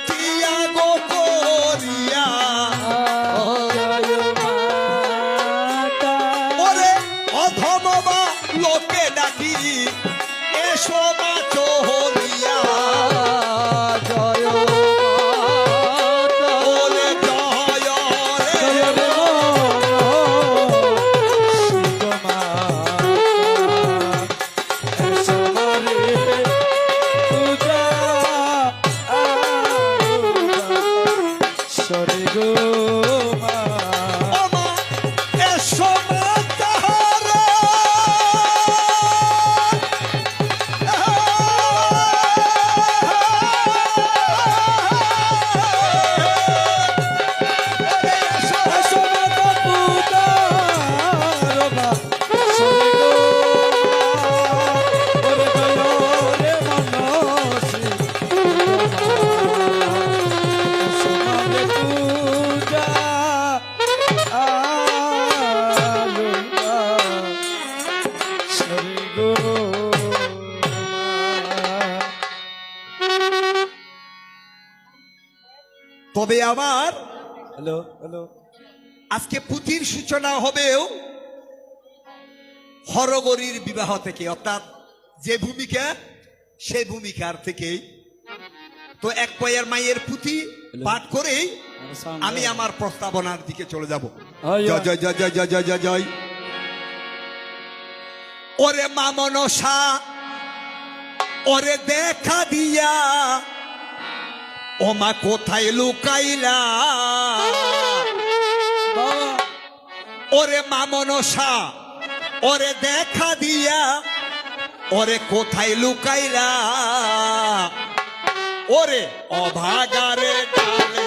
তিয়াগো করিয়া ও জয় মাতা ওরে অধমবা লোকে ডাকি এসো মা চহলিয়া জয় মাতা ওরে জয় রে জয় রে শিব মাতা সমারে পূজা সরে গো মা ও মা এসো মা তাহারা এসো মাতা পূজা রবা সরে গো মা ওরে গয় রে মনসি এসো মারে পূজা আলোয়া সরে গো মা তবে আমার হ্যালো হ্যালো আজকে পুঁথির সূচনা হবেও হরগরির বিবাহ থেকে অর্থাৎ যে ভূমিকা সেই ভূমিকার থেকেই তো এক পয়ের মায়ের পুঁথি পাঠ করেই আমি আমার প্রস্তাবনার দিকে চলে যাব জয় জয় জয় জয় জয় জয় জয় জয় ওরে মা মনসা ওরে দেখা দিয়া ও মা কোথায় লুকাইলা বাবা ওরে মা মনসা ওরে দেখা দিয়া ওরে কোথায় লুকাইলা ওরে অভাগারে ডালে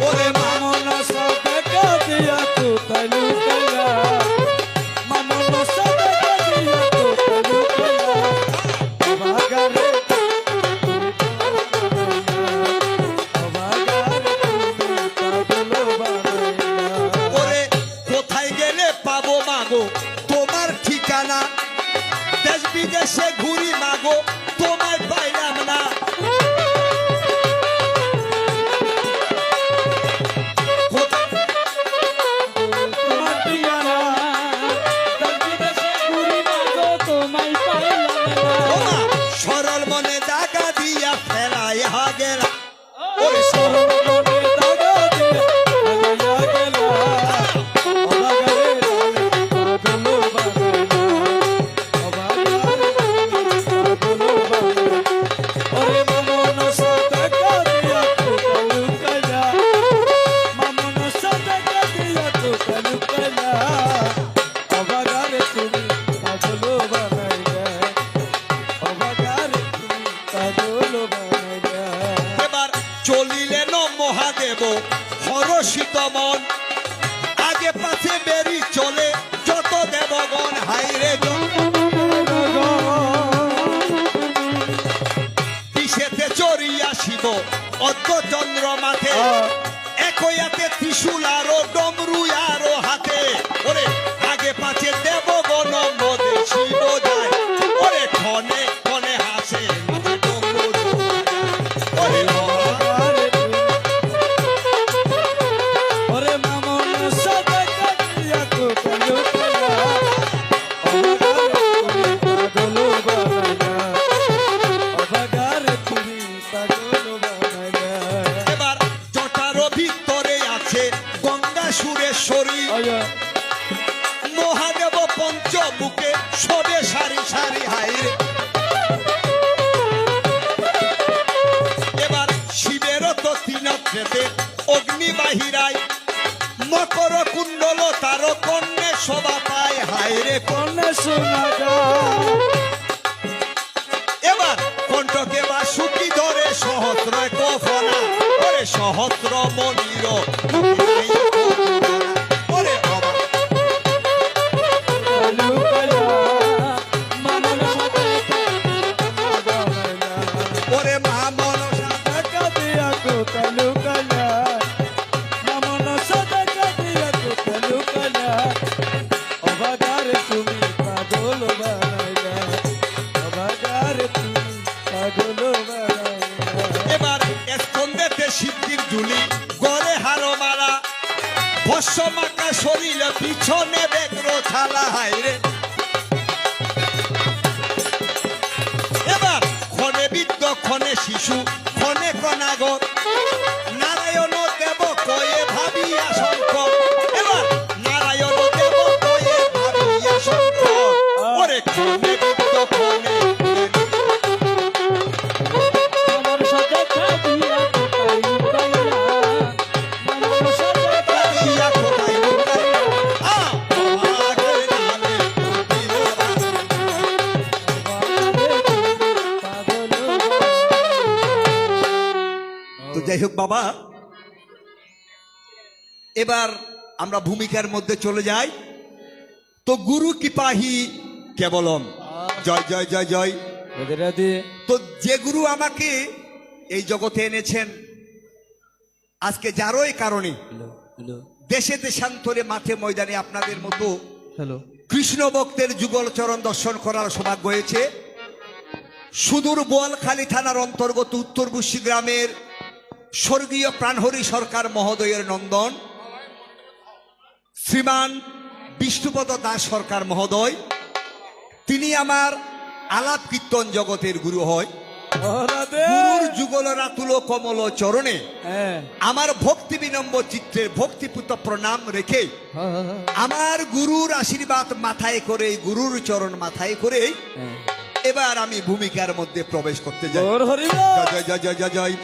ওরে মা ওরে কোথায় গেলে পাবো মাগো তোমার ঠিকানা দেশ বিদেশে ঘুরি মাগো তোমায় পাইলাম না ও মা, সরল মনে জাগা দিয়া ফেলাই গেল ওরে এবার চলিলেন মহাদেব হরষিত মন আগে পাছে বেরি চলে যত দেবগণ হাইরে দিশেতে চড়িয়া শিব অদ্য চন্দ্র মাথে একয়াতে ত্রিশূল আরো ডমরু আরো হাতে ওরে অগ্নি বাহিরায় মকর কুণ্ডল তার কন্যে শোভা পায় হায় রে কন্যা শোনা যায় এবার কণ্ঠকে বা সুখী ধরে সহস্র কফনা ওরে সহস্র মনির ওরে বাবা লুকায়া মানব সাথে ওরে মা মনসা টাকা দিয়া কোথা লুকায়া মামন সাথে দিয়া কোথা লুকায়া অবাগার তুমি পাগল বানাইলা অবাগার তুমি পাগল বানাইলা এবার স্কন্দেতে সিদ্ধির ঝুলি গলে হারো মারা ভস্য মাকা শরীরে পিছনে বেগ্র ছালা হায় রে এবার ক্ষণে বৃদ্ধ ক্ষণে শিশু ক্ষণে কণাগর নারায়ণ দেব কয়ে ভাবিয়া শঙ্কর এবার নারায়ণ দেব কয়ে ভাবিয়া শঙ্কর ওরে ক্ষণে বৃদ্ধ ক্ষণে আমার সাথে দিয়া কোথা লুকায়া মামন সাথে ভাবিয়া কোথায় লুকায় তোমাকে নামে তো যাই হোক বাবা এবার আমরা ভূমিকার মধ্যে চলে যাই তো গুরু কৃপাহি কেবলম জয় জয় জয় জয় রাধে তো যে গুরু আমাকে এই জগতে এনেছেন আজকে যারই কারণে হ্যালো দেশে দেশান্তরে মাঠে ময়দানে আপনাদের মতো হ্যালো কৃষ্ণ ভক্তের যুগল চরণ দর্শন করার সৌভাগ্য হয়েছে সুদূর বোয়ালখালী থানার অন্তর্গত উত্তর বুসি গ্রামের স্বর্গীয় প্রাণহরি সরকার মহোদয়ের নন্দন শ্রীমান বিষ্ণুপদ দাস সরকার মহোদয় তিনি আমার আলাপ কীর্তন জগতের গুরু হয় রাধে গুরুর যুগল রাতুল কমল চরণে হ্যাঁ আমার ভক্তি বিনম্র চিত্রের ভক্তিপূত প্রণাম রেখে আমার গুরুর আশীর্বাদ মাথায় করে গুরুর চরণ মাথায় করে এবার আমি ভূমিকার মধ্যে প্রবেশ করতে যাই গৌর হরিব জয় জয় জয় জয় জয়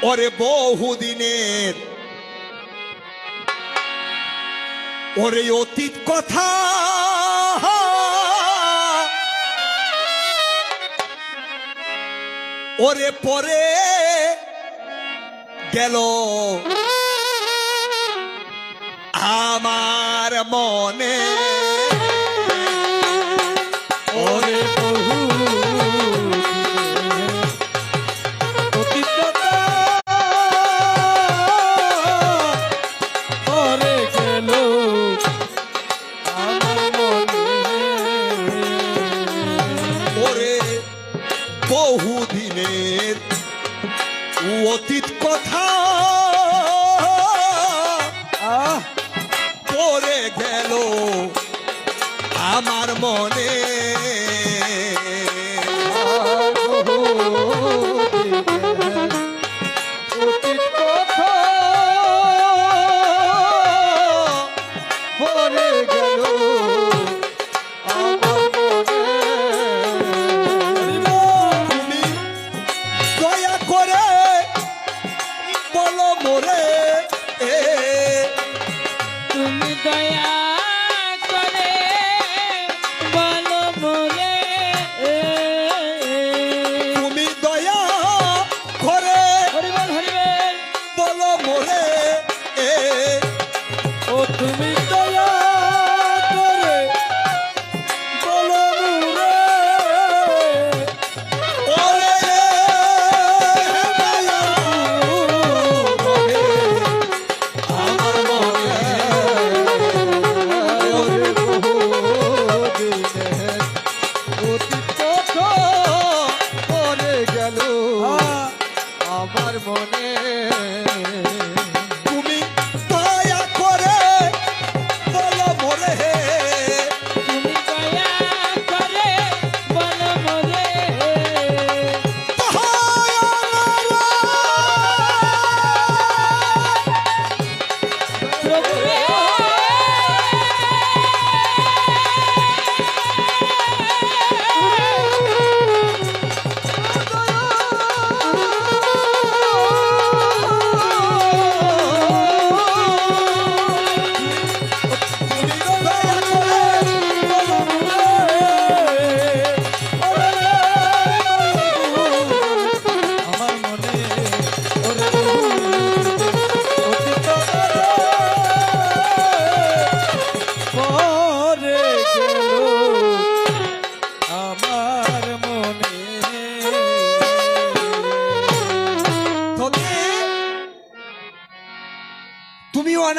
ওরে বহুদিনের ওরে অতীত কথা ওরে পরে গেল আমার মনে ওরে বহু অতীত কথা ওরে গেল আমার মনে ওরে বহুদিনের অতীত কথা আহ পড়ে গেল আমার মনে অতীত কথা ওরে গেল আমার মনে তুমি দয়া করে বলো মোরে তুমি দয়া করে বলো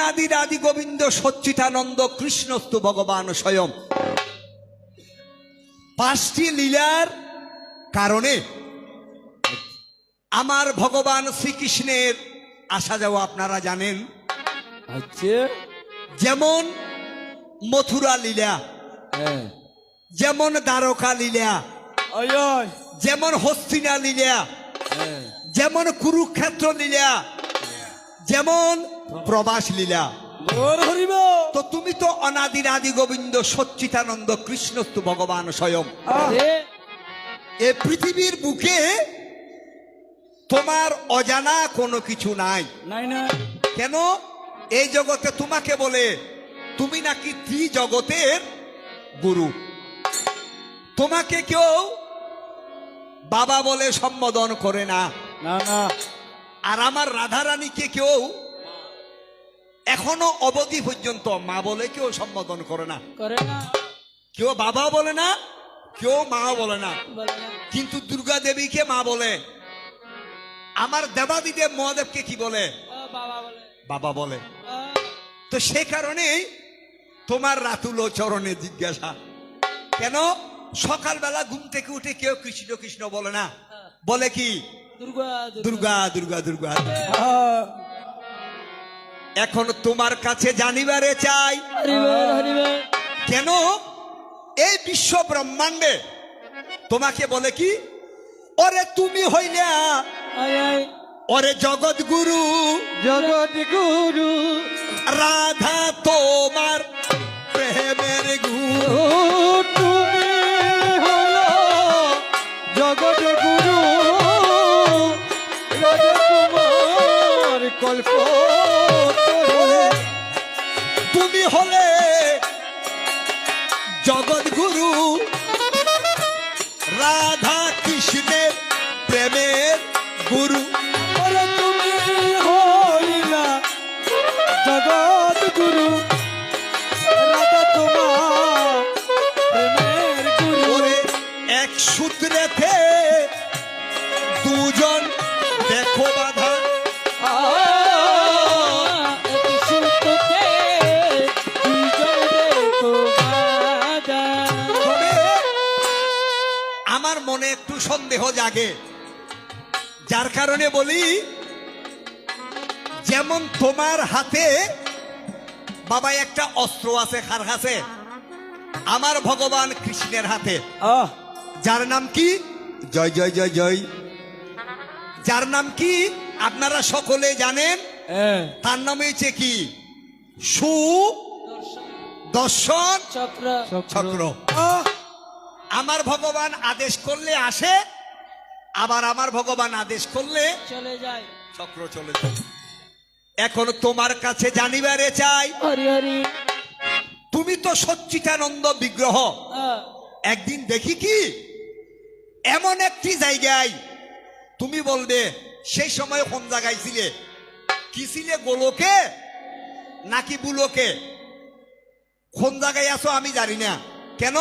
অনাদির আদি গোবিন্দ সচ্চিদানন্দ কৃষ্ণস্তু ভগবান স্বয়ং। 5টি লীলার কারণে আমার ভগবান শ্রীকৃষ্ণের আসা যাওয়া আপনারা জানেন। আচ্ছা, যেমন মথুরা লীলা, হ্যাঁ, যেমন দ্বারকা লীলা, আয় আয়, যেমন হস্তিনা লীলা, হ্যাঁ, যেমন কুরুক্ষেত্র লীলা, যেমন প্রবাস লীলা। গৌর হরিব। তো তুমি তো অনাদির আদি গোবিন্দ সচ্চিদানন্দ কৃষ্ণস্তু ভগবান স্বয়ং। আরে, এ পৃথিবীর বুকে তোমার অজানা কোনো কিছু নাই। নাই না, কেন? এই জগতে তোমাকে বলে তুমি নাকি ত্রিজগতের গুরু। তোমাকে কেউ বাবা বলে সম্বোধন করে না। না না, আর আমার রাধারানীকে কেউ এখনো অবধি পর্যন্ত মা বলে কেউ সম্বোধন করে না। করে না, কেউ বাবা বলে না, কেউ মা বলে না। বলে না, কিন্তু দুর্গা দেবীকে মা বলে। আমার দেবাদিদেব মহাদেবকে কি বলে? বাবা বলে, বাবা বলে। আ, তো সে কারণেই তোমার রাতুল চরণে জিজ্ঞাসা। কেন? সকালবেলা ঘুম থেকে উঠে কেউ কৃষ্ণ কৃষ্ণ বলে না, বলে কি দুর্গা দুর্গা দুর্গা দুর্গা। আ, এখন তোমার কাছে জানিবারে চাই, হরিব হরিব, কেন এই বিশ্ব ব্রহ্মাণ্ডে তোমাকে বলে কি? ওরে তুমি হইলে আয় আয়, ওরে জগৎ গুরু, জগৎ গুরু, রাধা তোমার প্রেমের গুরু। ও তুমি হলো জগৎ গুরু, রাজকুমার কল্প তুমি হলে জগৎ গুরু, রাধা কৃষ্ণের প্রেমের গুরু। ওরে তুমি হইলা জগৎ গুরু, রাধা তোমার প্রেমের গুরু। ওরে এক সূত্রেতে দুজন দেখো বাধা। এক সূত্রে দুজন দেখো বাঁধা। তবে আমার মনে একটু সন্দেহ জাগে, যার কারণে বলি, যেমন তোমার হাতে বাবা একটা অস্ত্র আছে, কার কাছে? আমার ভগবান কৃষ্ণের হাতে, আহ, যার নাম কি? জয় জয় জয় জয়। যার নাম কি আপনারা সকলে জানেন, হ্যাঁ, তার নাম হয়েছে কি? সুদর্শন চক্র চক্র। আমার ভগবান আদেশ করলে আসে, আবার আমার ভগবান আদেশ করলে চলে যায়। চক্র চলে যায়। এখন তোমার কাছে জানিবারে চাই, হরি হরি, তুমি তো সচ্চিদানন্দ বিগ্রহ। আহ, একদিন দেখি কি এমন একটি জায়গায়, তুমি বলবে সেই সময় কোন জায়গায় ছিলে? কি ছিলে, গোলকে নাকি বুলোকে? কোন জায়গায় আছো আমি জানি না। কেন?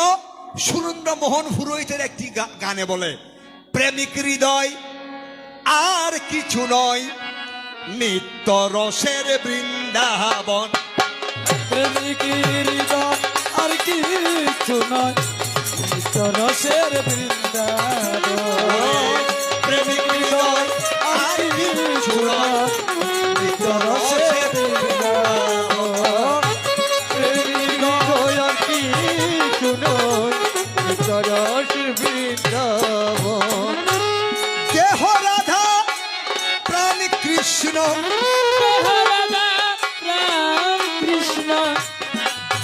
সুরেন্দ্র মোহন পুরোহিতের একটি গানে বলে, প্রেমিক হৃদয় আর কিছু নয়, নিত্য রসের বৃন্দাবন। প্রেমিক হৃদয় আর কিছু নয়, নিত্য রসের বৃন্দাবন। প্রেমিক হৃদয় আর কিছু নয়, নিত্য রসের বৃন্দাবন। প্রেমিক হৃদয় আর কিছু নয়, নিত্য রসের বৃন্দাবন। দেহ রাধা প্রাণ কৃষ্ণ, রাম কৃষ্ণ,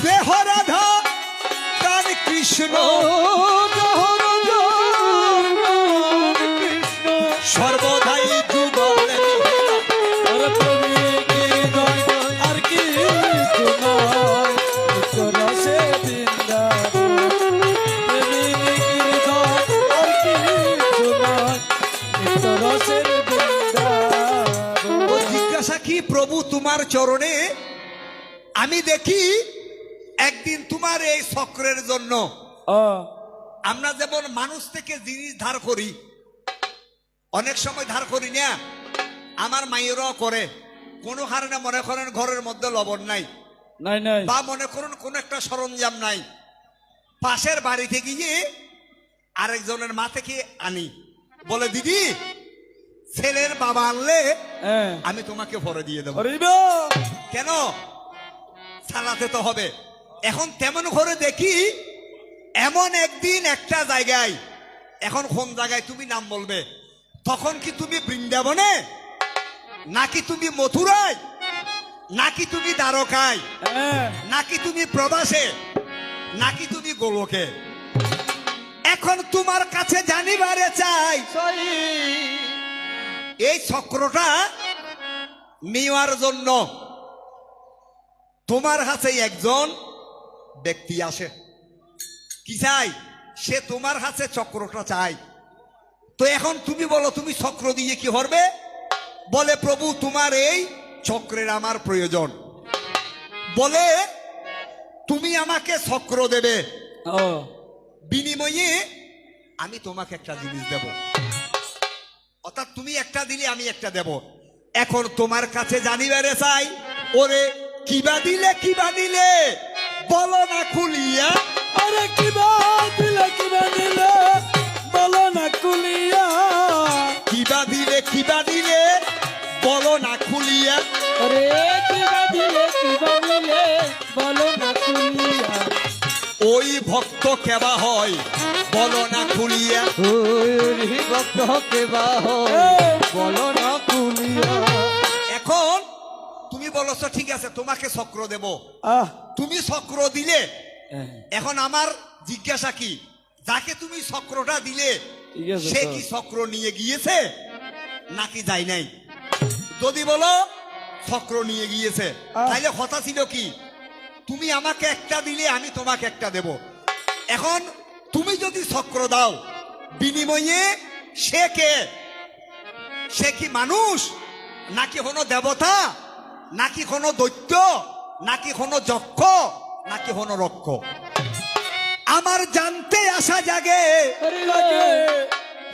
দেহ রাধা প্রাণ কৃষ্ণ, কৃষ্ণ সর্বদাই যুগল। প্রেমিক হৃদয় আর কিছু নয়, নিত্য রসের বৃন্দাবন। প্রেমিক হৃদয় আর কিছু নয়, নিত্য রসের বৃন্দাবন। ও জিজ্ঞাসা কি, প্রভু তোমার চরণে আমি দেখি একদিন তোমার এই চক্রের জন্য আমরা যেমন মানুষ থেকে জিনিস ধার করি, অনেক সময় ধার করি না, আমার মায়েরাও করে, কোনো কারণে মনে করেন ঘরের মধ্যে লবণ নাই, নাই নাই বা মনে করুন কোনো একটা সরঞ্জাম নাই, পাশের বাড়িতে গিয়ে আরেকজনের মা থেকে আনি, বলে দিদি ছেলের বাবা আনলে হ্যাঁ আমি তোমাকে ভরে দিয়ে দেবো। হরি বল। কেন? চালাতে তো হবে। এখন তেমন করে দেখি এমন একদিন একটা জায়গায়, এখন কোন জায়গায় তুমি নাম বলবে, তখন কি তুমি বৃন্দাবনে, নাকি তুমি মথুরায়, নাকি তুমি দ্বারকায়, হ্যাঁ নাকি তুমি প্রবাসে, নাকি তুমি গোলকে? এখন তোমার কাছে জানিবারে চাই এই চক্রটা নেওয়ার জন্য তোমার কাছে একজন ব্যক্তি আসে, কি চাই? সে তোমার কাছে চক্রটা চাই। তো এখন তুমি বলো তুমি চক্র দিয়ে কি করবে? বলে প্রভু তোমার এই চক্রের আমার প্রয়োজন। বলে তুমি আমাকে চক্র দেবে, ও বিনিময়ে আমি তোমাকে একটা জিনিস দেব, অর্থাৎ তুমি একটা দিলে আমি একটা দেব। এখন তোমার কাছে জানিবারে চাই, ওরে কিবা দিলে বলো না খুলিয়া, আরে কিবা দিলে বলো না কুলিয়া, কিবা দিলে বলো না খুলিয়া, আরে কিবা দিলে বলো না কুলিয়া, ওই ভক্ত কেবা হয় বলো না খুলিয়া। ওই ভক্ত কেবা হয় বলো না কুলিয়া। এখন তুমি বলছো ঠিক আছে তোমাকে চক্র দেব, আহ তুমি চক্র দিলে, এখন আমার জিজ্ঞাসা কি, যাকে তুমি চক্রটা দিলে ঠিক আছে সে তো। কি চক্র নিয়ে গিয়েছে নাকি যায় নাই? যদি বলো চক্র নিয়ে গিয়েছে, তাইলে কথা ছিল কি, তুমি আমাকে একটা দিলে আমি তোমাকে একটা দেব। এখন তুমি যদি চক্র দাও, বিনিময়ে সে কে? সে কি মানুষ, নাকি কোনো দেবতা, নাকি কোনো দৈত্য, নাকি কোনো যক্ষ, নাকি কোনো রক্ষ? আমার জানতে আসা জাগে লাগে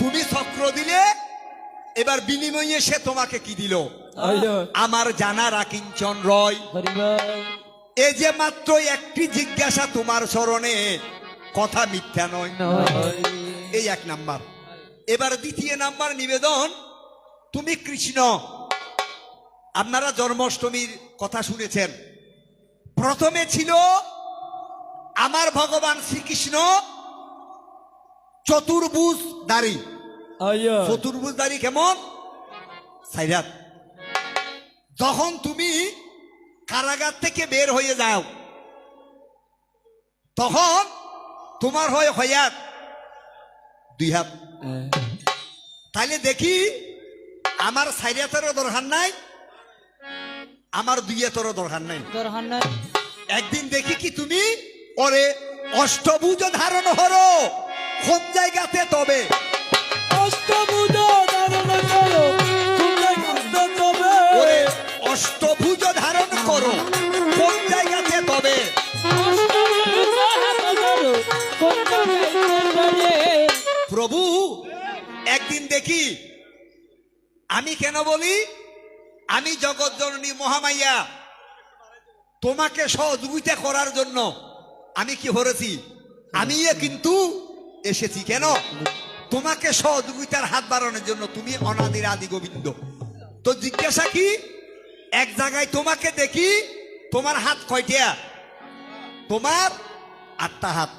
তুমি চক্র দিলে, এবার বিনিময়ে সে তোমাকে কি দিল? আইয়ো আমার জানার আকিঞ্চন রয়। হরি বল। এই যে মাত্র একটি জিজ্ঞাসা তোমার স্মরণে, কথা মিথ্যা নয়। এই এক নাম্বার। এবার দ্বিতীয় নাম্বার নিবেদন, তুমি কৃষ্ণ, আপনারা জন্মাষ্টমীর কথা শুনেছেন। প্রথমে ছিল আমার ভগবান শ্রীকৃষ্ণ চতুর্ভুজধারী। আইয়ো চতুর্ভুজধারী কেমন? সাইরাত। যখন তুমি কারাগার থেকে বের হয়ে যাও, তখন তোমার হয় হয়াত দুই হাত। তাহলে দেখি আমার সাইরাতেরও দরকার নাই, আমার দুই হাতেরও দরকার নাই। দরকার নাই। একদিন দেখি কি তুমি ওরে অষ্টভুজ ধারণ হরো, কোন জায়গাতে তবে? অষ্টভুজ ধারণ করো, তোমরা কাঁদতে তবে। ওরে অষ্টভুজ ধারণ করো, কোন জায়গাতে তবে? অষ্টভুজ ধারণ করো, কোন জায়গাতে তবে। প্রভু একদিন দেখি, আমি কেন বলি, আমি জগৎ জননী মহামাইয়া, তোমাকে সহযোগিতা করার জন্য আমি কি করেছি? আমি কিন্তু এসেছি কেন? তোমাকে সহযোগিতার হাত বাড়ানোর জন্য। তুমি অনাদির আদি গোবিন্দ। তো জিজ্ঞাসা কি, এক জায়গায় তোমাকে দেখি, তোমার হাত কয়টা? তোমার 8টা হাত।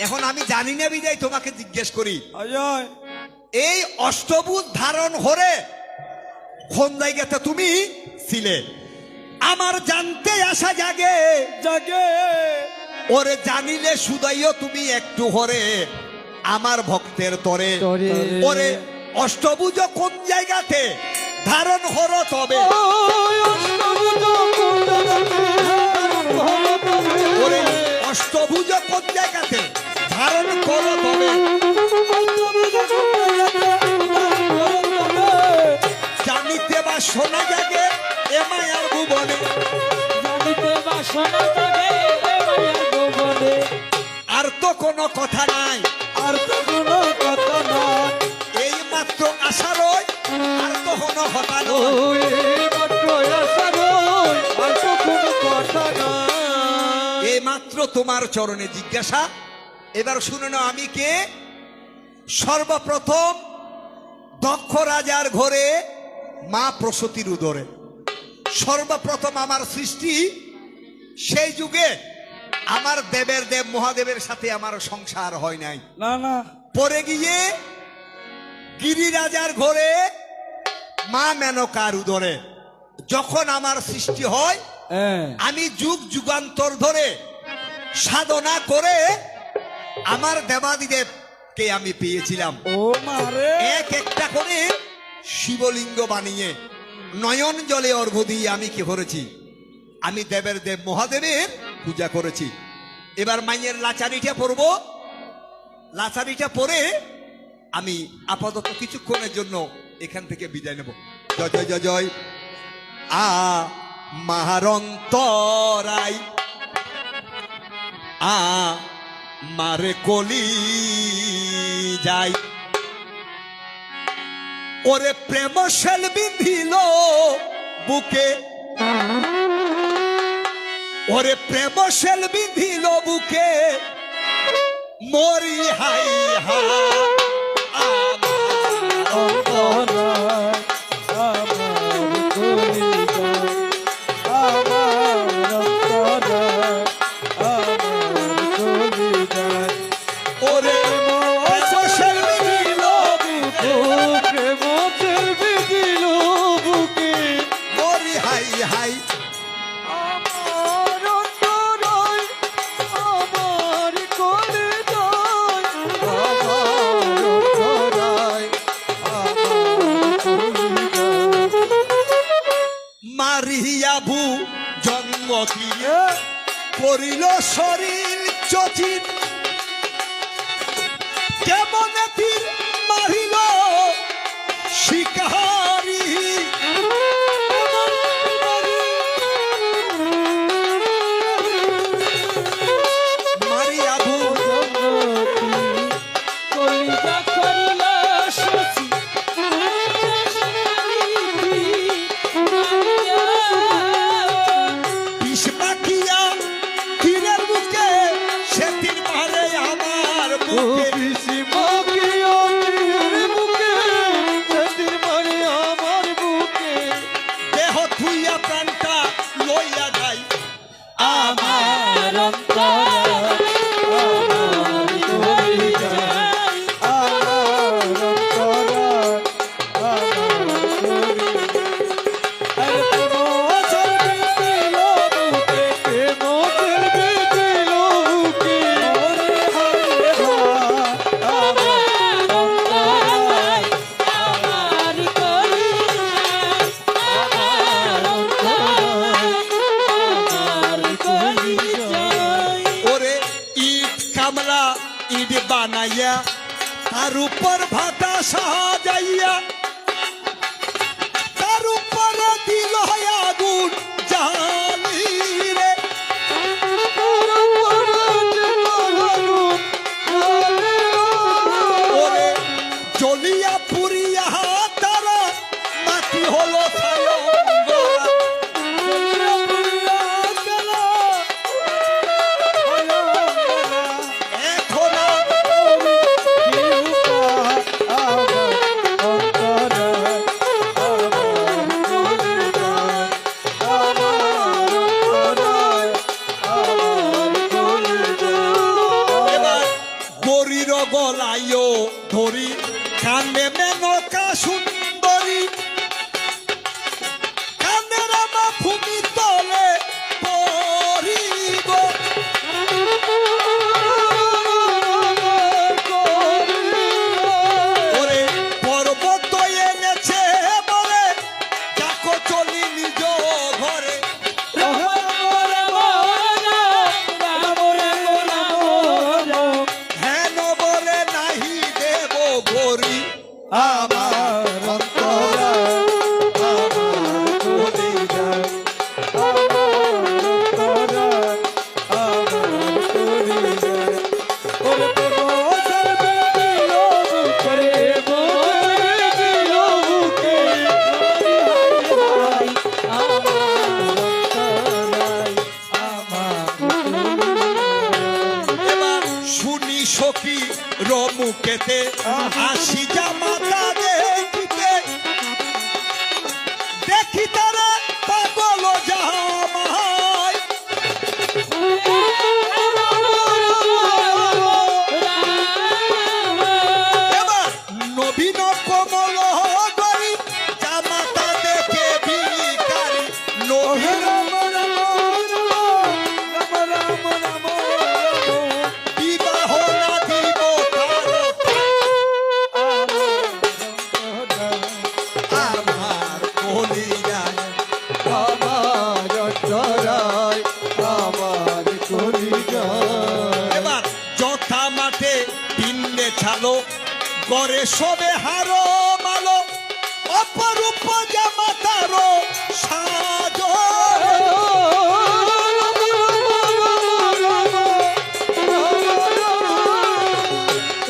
এখন আমি জানি না বিদায় তোমাকে জিজ্ঞেস করি, আইয়ো এই অষ্টভুজ ধারণ করে কোন জায়গাতে তুমি ছিলে? আমার জানতে আসা জাগে জাগে ওরে জানিলে সুদাইও তুমি একটু হরে আমার ভক্তের তরে। তরে। ওরে অষ্টভুজ কোন জায়গাতে ধারণ হরো তবে? ওরে অষ্টভুজ কোন জায়গাতে ধারণ করো তবে? জানিতে বা শোনা জাগে এ মায়ার ভুবনে। আর তো কোনো কথা নাই, আর তো কোনো কথা নয়। এই মাত্র আশা রয়, আর তো কোনো কথা নয়। ওই মাত্র আশা তোমার চরণে জিজ্ঞাসা। এবার শুনে নাও আমি কে। সর্বপ্রথম দক্ষ রাজার ঘরে মা প্রসূতির উদরে সর্বপ্রথম আমার সৃষ্টি। সেই যুগে আমার দেবের দেব মহাদেবের সাথে আমার সংসার হয় নাই। না না, পরে গিয়ে গিরিরাজার ঘরে মা মেনকার উদরে যখন আমার সৃষ্টি হয়, হ্যাঁ, আমি যুগ যুগান্তর ধরে সাধনা করে আমার দেবাদিদেবকে আমি পেয়েছিলাম। ও মারে, এক একটা করে শিবলিঙ্গ বানিয়ে নয়ন জলে অর্ঘ্য দিয়ে আমি কি করেছি, আমি দেবের দেব মহাদেবের পূজা করেছি। এবার মাইয়ের লাচারিটা পরব। লাচারিটা পরে আমি আপাতত কিছুক্ষণের জন্য এখান থেকে বিদায় নেব। জয় জয় জয় জয়। মাহারন্তরাই মারে কলি যাই, ওরে প্রেম শেল বিধিল বুকে, ওরে প্রেম শেল বিধিল বুকে, মরি হাই হা অন্তরায় আমার কলিজা, আমার অন্তরায় আমার কলিজা। ওরে প্রেম শেল বিধিল ও প্রেম চেলবি দিল বুকে, মরি হাই হাই। আমার অন্তরায় আমার কলিজায়, আমার অন্তরায় আমার কলিজায়। মারিয়াবু জন্ম কি করিল শরীর চচিত, কেমন তীর মারিল শিকারি, মারিয়াবু কলিজা করিল শশী, বিষ মাখিয়া তীরের বুকে, সে তীর মারে আমার ও বুকে। পিসি মকিয়া তীর বুকে, সেদিন মারে আমার বুকে, দেহ থুইয়া প্রাণটা লইয়া যাই, আমার অন্তরায় আমার কলিজায়, আমার অন্তরায় আমার কলিজায়। আরে প্রেম চলবি দিল বুকে, প্রেম চলবি দিল বুকে, ওরে হায় হায় আমার অন্তরায় আমার কলিজায়, আমার অন্তরায় আমার কলিজায়। ওরে ইট কামলা ইট বানাইয়া, তার উপর ভাটা সাজাইয়া, তার উপর দিল আগুন জ্বালি রে, ওরে জ্বলিয়া পুরিয়া তারা মাটি হলো ছায়ঙ্গরা। এখন এবার গরির গলাইও ধরি, কান্দে মেনকা সুন্দরী, কান্দের আমার ভূমি তলে পড়িব, ওরে পর্বত এনেছে বলে যাকো চলি নিজ ঘরে, হেন বলে নাহি দেব ঘরি, আমার অন্তরায় আমার কলিজায়। কণ্ঠেতে আসি জামাতা দেখিতে দেখি তারা পাগল জামাই এবার নবীন কমল গরি জামাতা দেখে ভিখারি নবীন বিবাহ না দিব কারো আমার কলিজায় এবার যথা মাঠে পিণ্ডে ছালো গড়ে সবে হারো মালো অপরূপ জামাতারো সাজ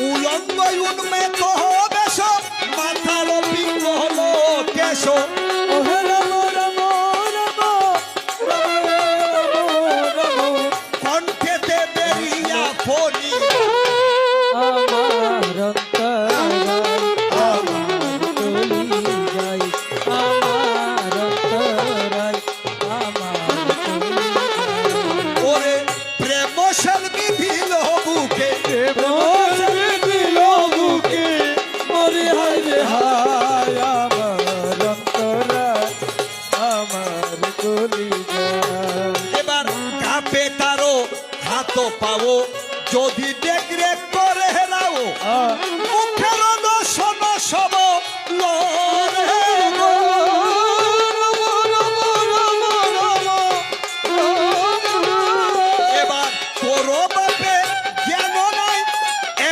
উলঙ্গ উন্মেত বেশ মাথার পিঙ্গল কেশ কণ্ঠেতে বেরিয়া ফণি ওরে প্রেম সেলমি দিল বুকে এবার কাপে তারো হাত পাও যদি দেখরে করে হেরাও মুখের দর্শন সব লড়ে গো। এবার তোর বাপে জ্ঞান নাই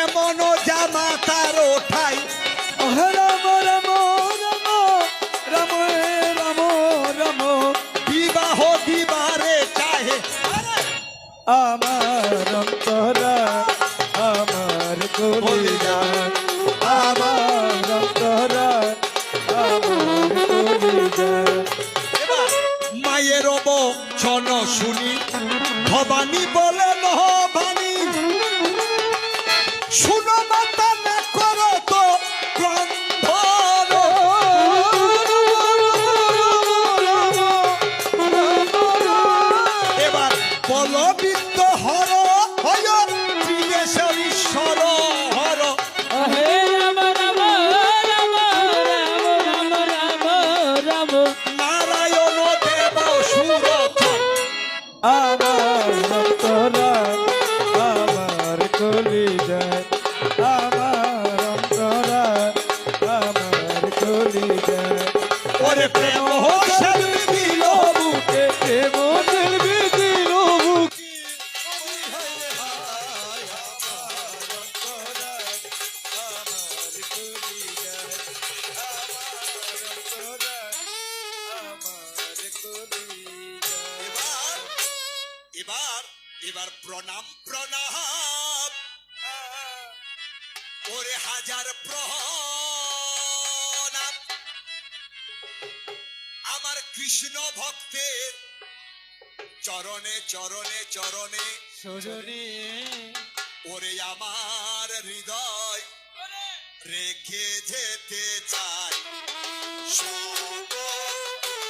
এমন জামা তার ঠাই বিবাহ দিবারে চাহে আমার অন্তরা আমার কলিজা আমার অন্তরা আমার কলিজা এবার মায়ের বচন শুনি ভবানী বলে নহবানী শুনো মাতা না করো তো ক্রন্ধন এবার বলবিদ্য হর হয় ত্রিদেশের ঈশ্বর হর নারায়ণ দেব সুরথন আমার অন্তরা আমার কলিজা আমার অন্তরা আমার কলিজা ওরে প্রেম সেলমি দিল বুকে এবার এবার প্রণাম প্রণাম ওরে হাজার প্রণাম আমার কৃষ্ণ ভক্তের চরণে চরণে চরণে ওরে আমার হৃদয় রেখে যেতে চাই সব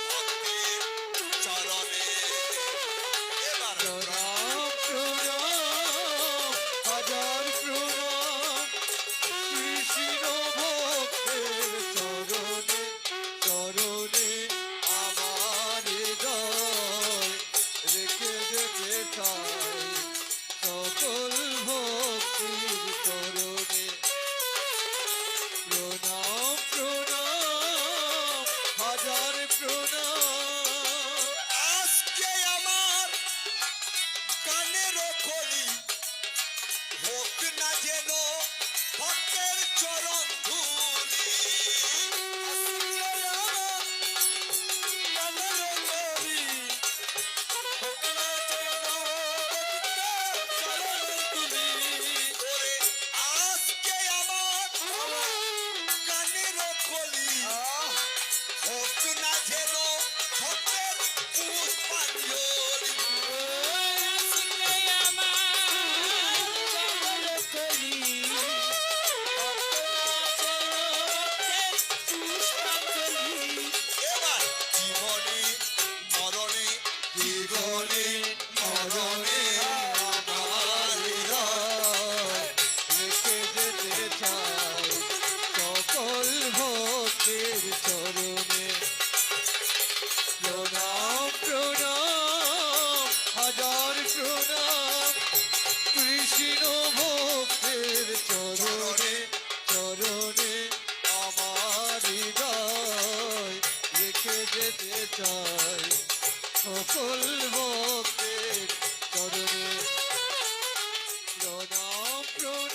ভক্তের চরণে এবার যেতে চাই সকল ভক্তের চরণে প্রণাম প্রণাম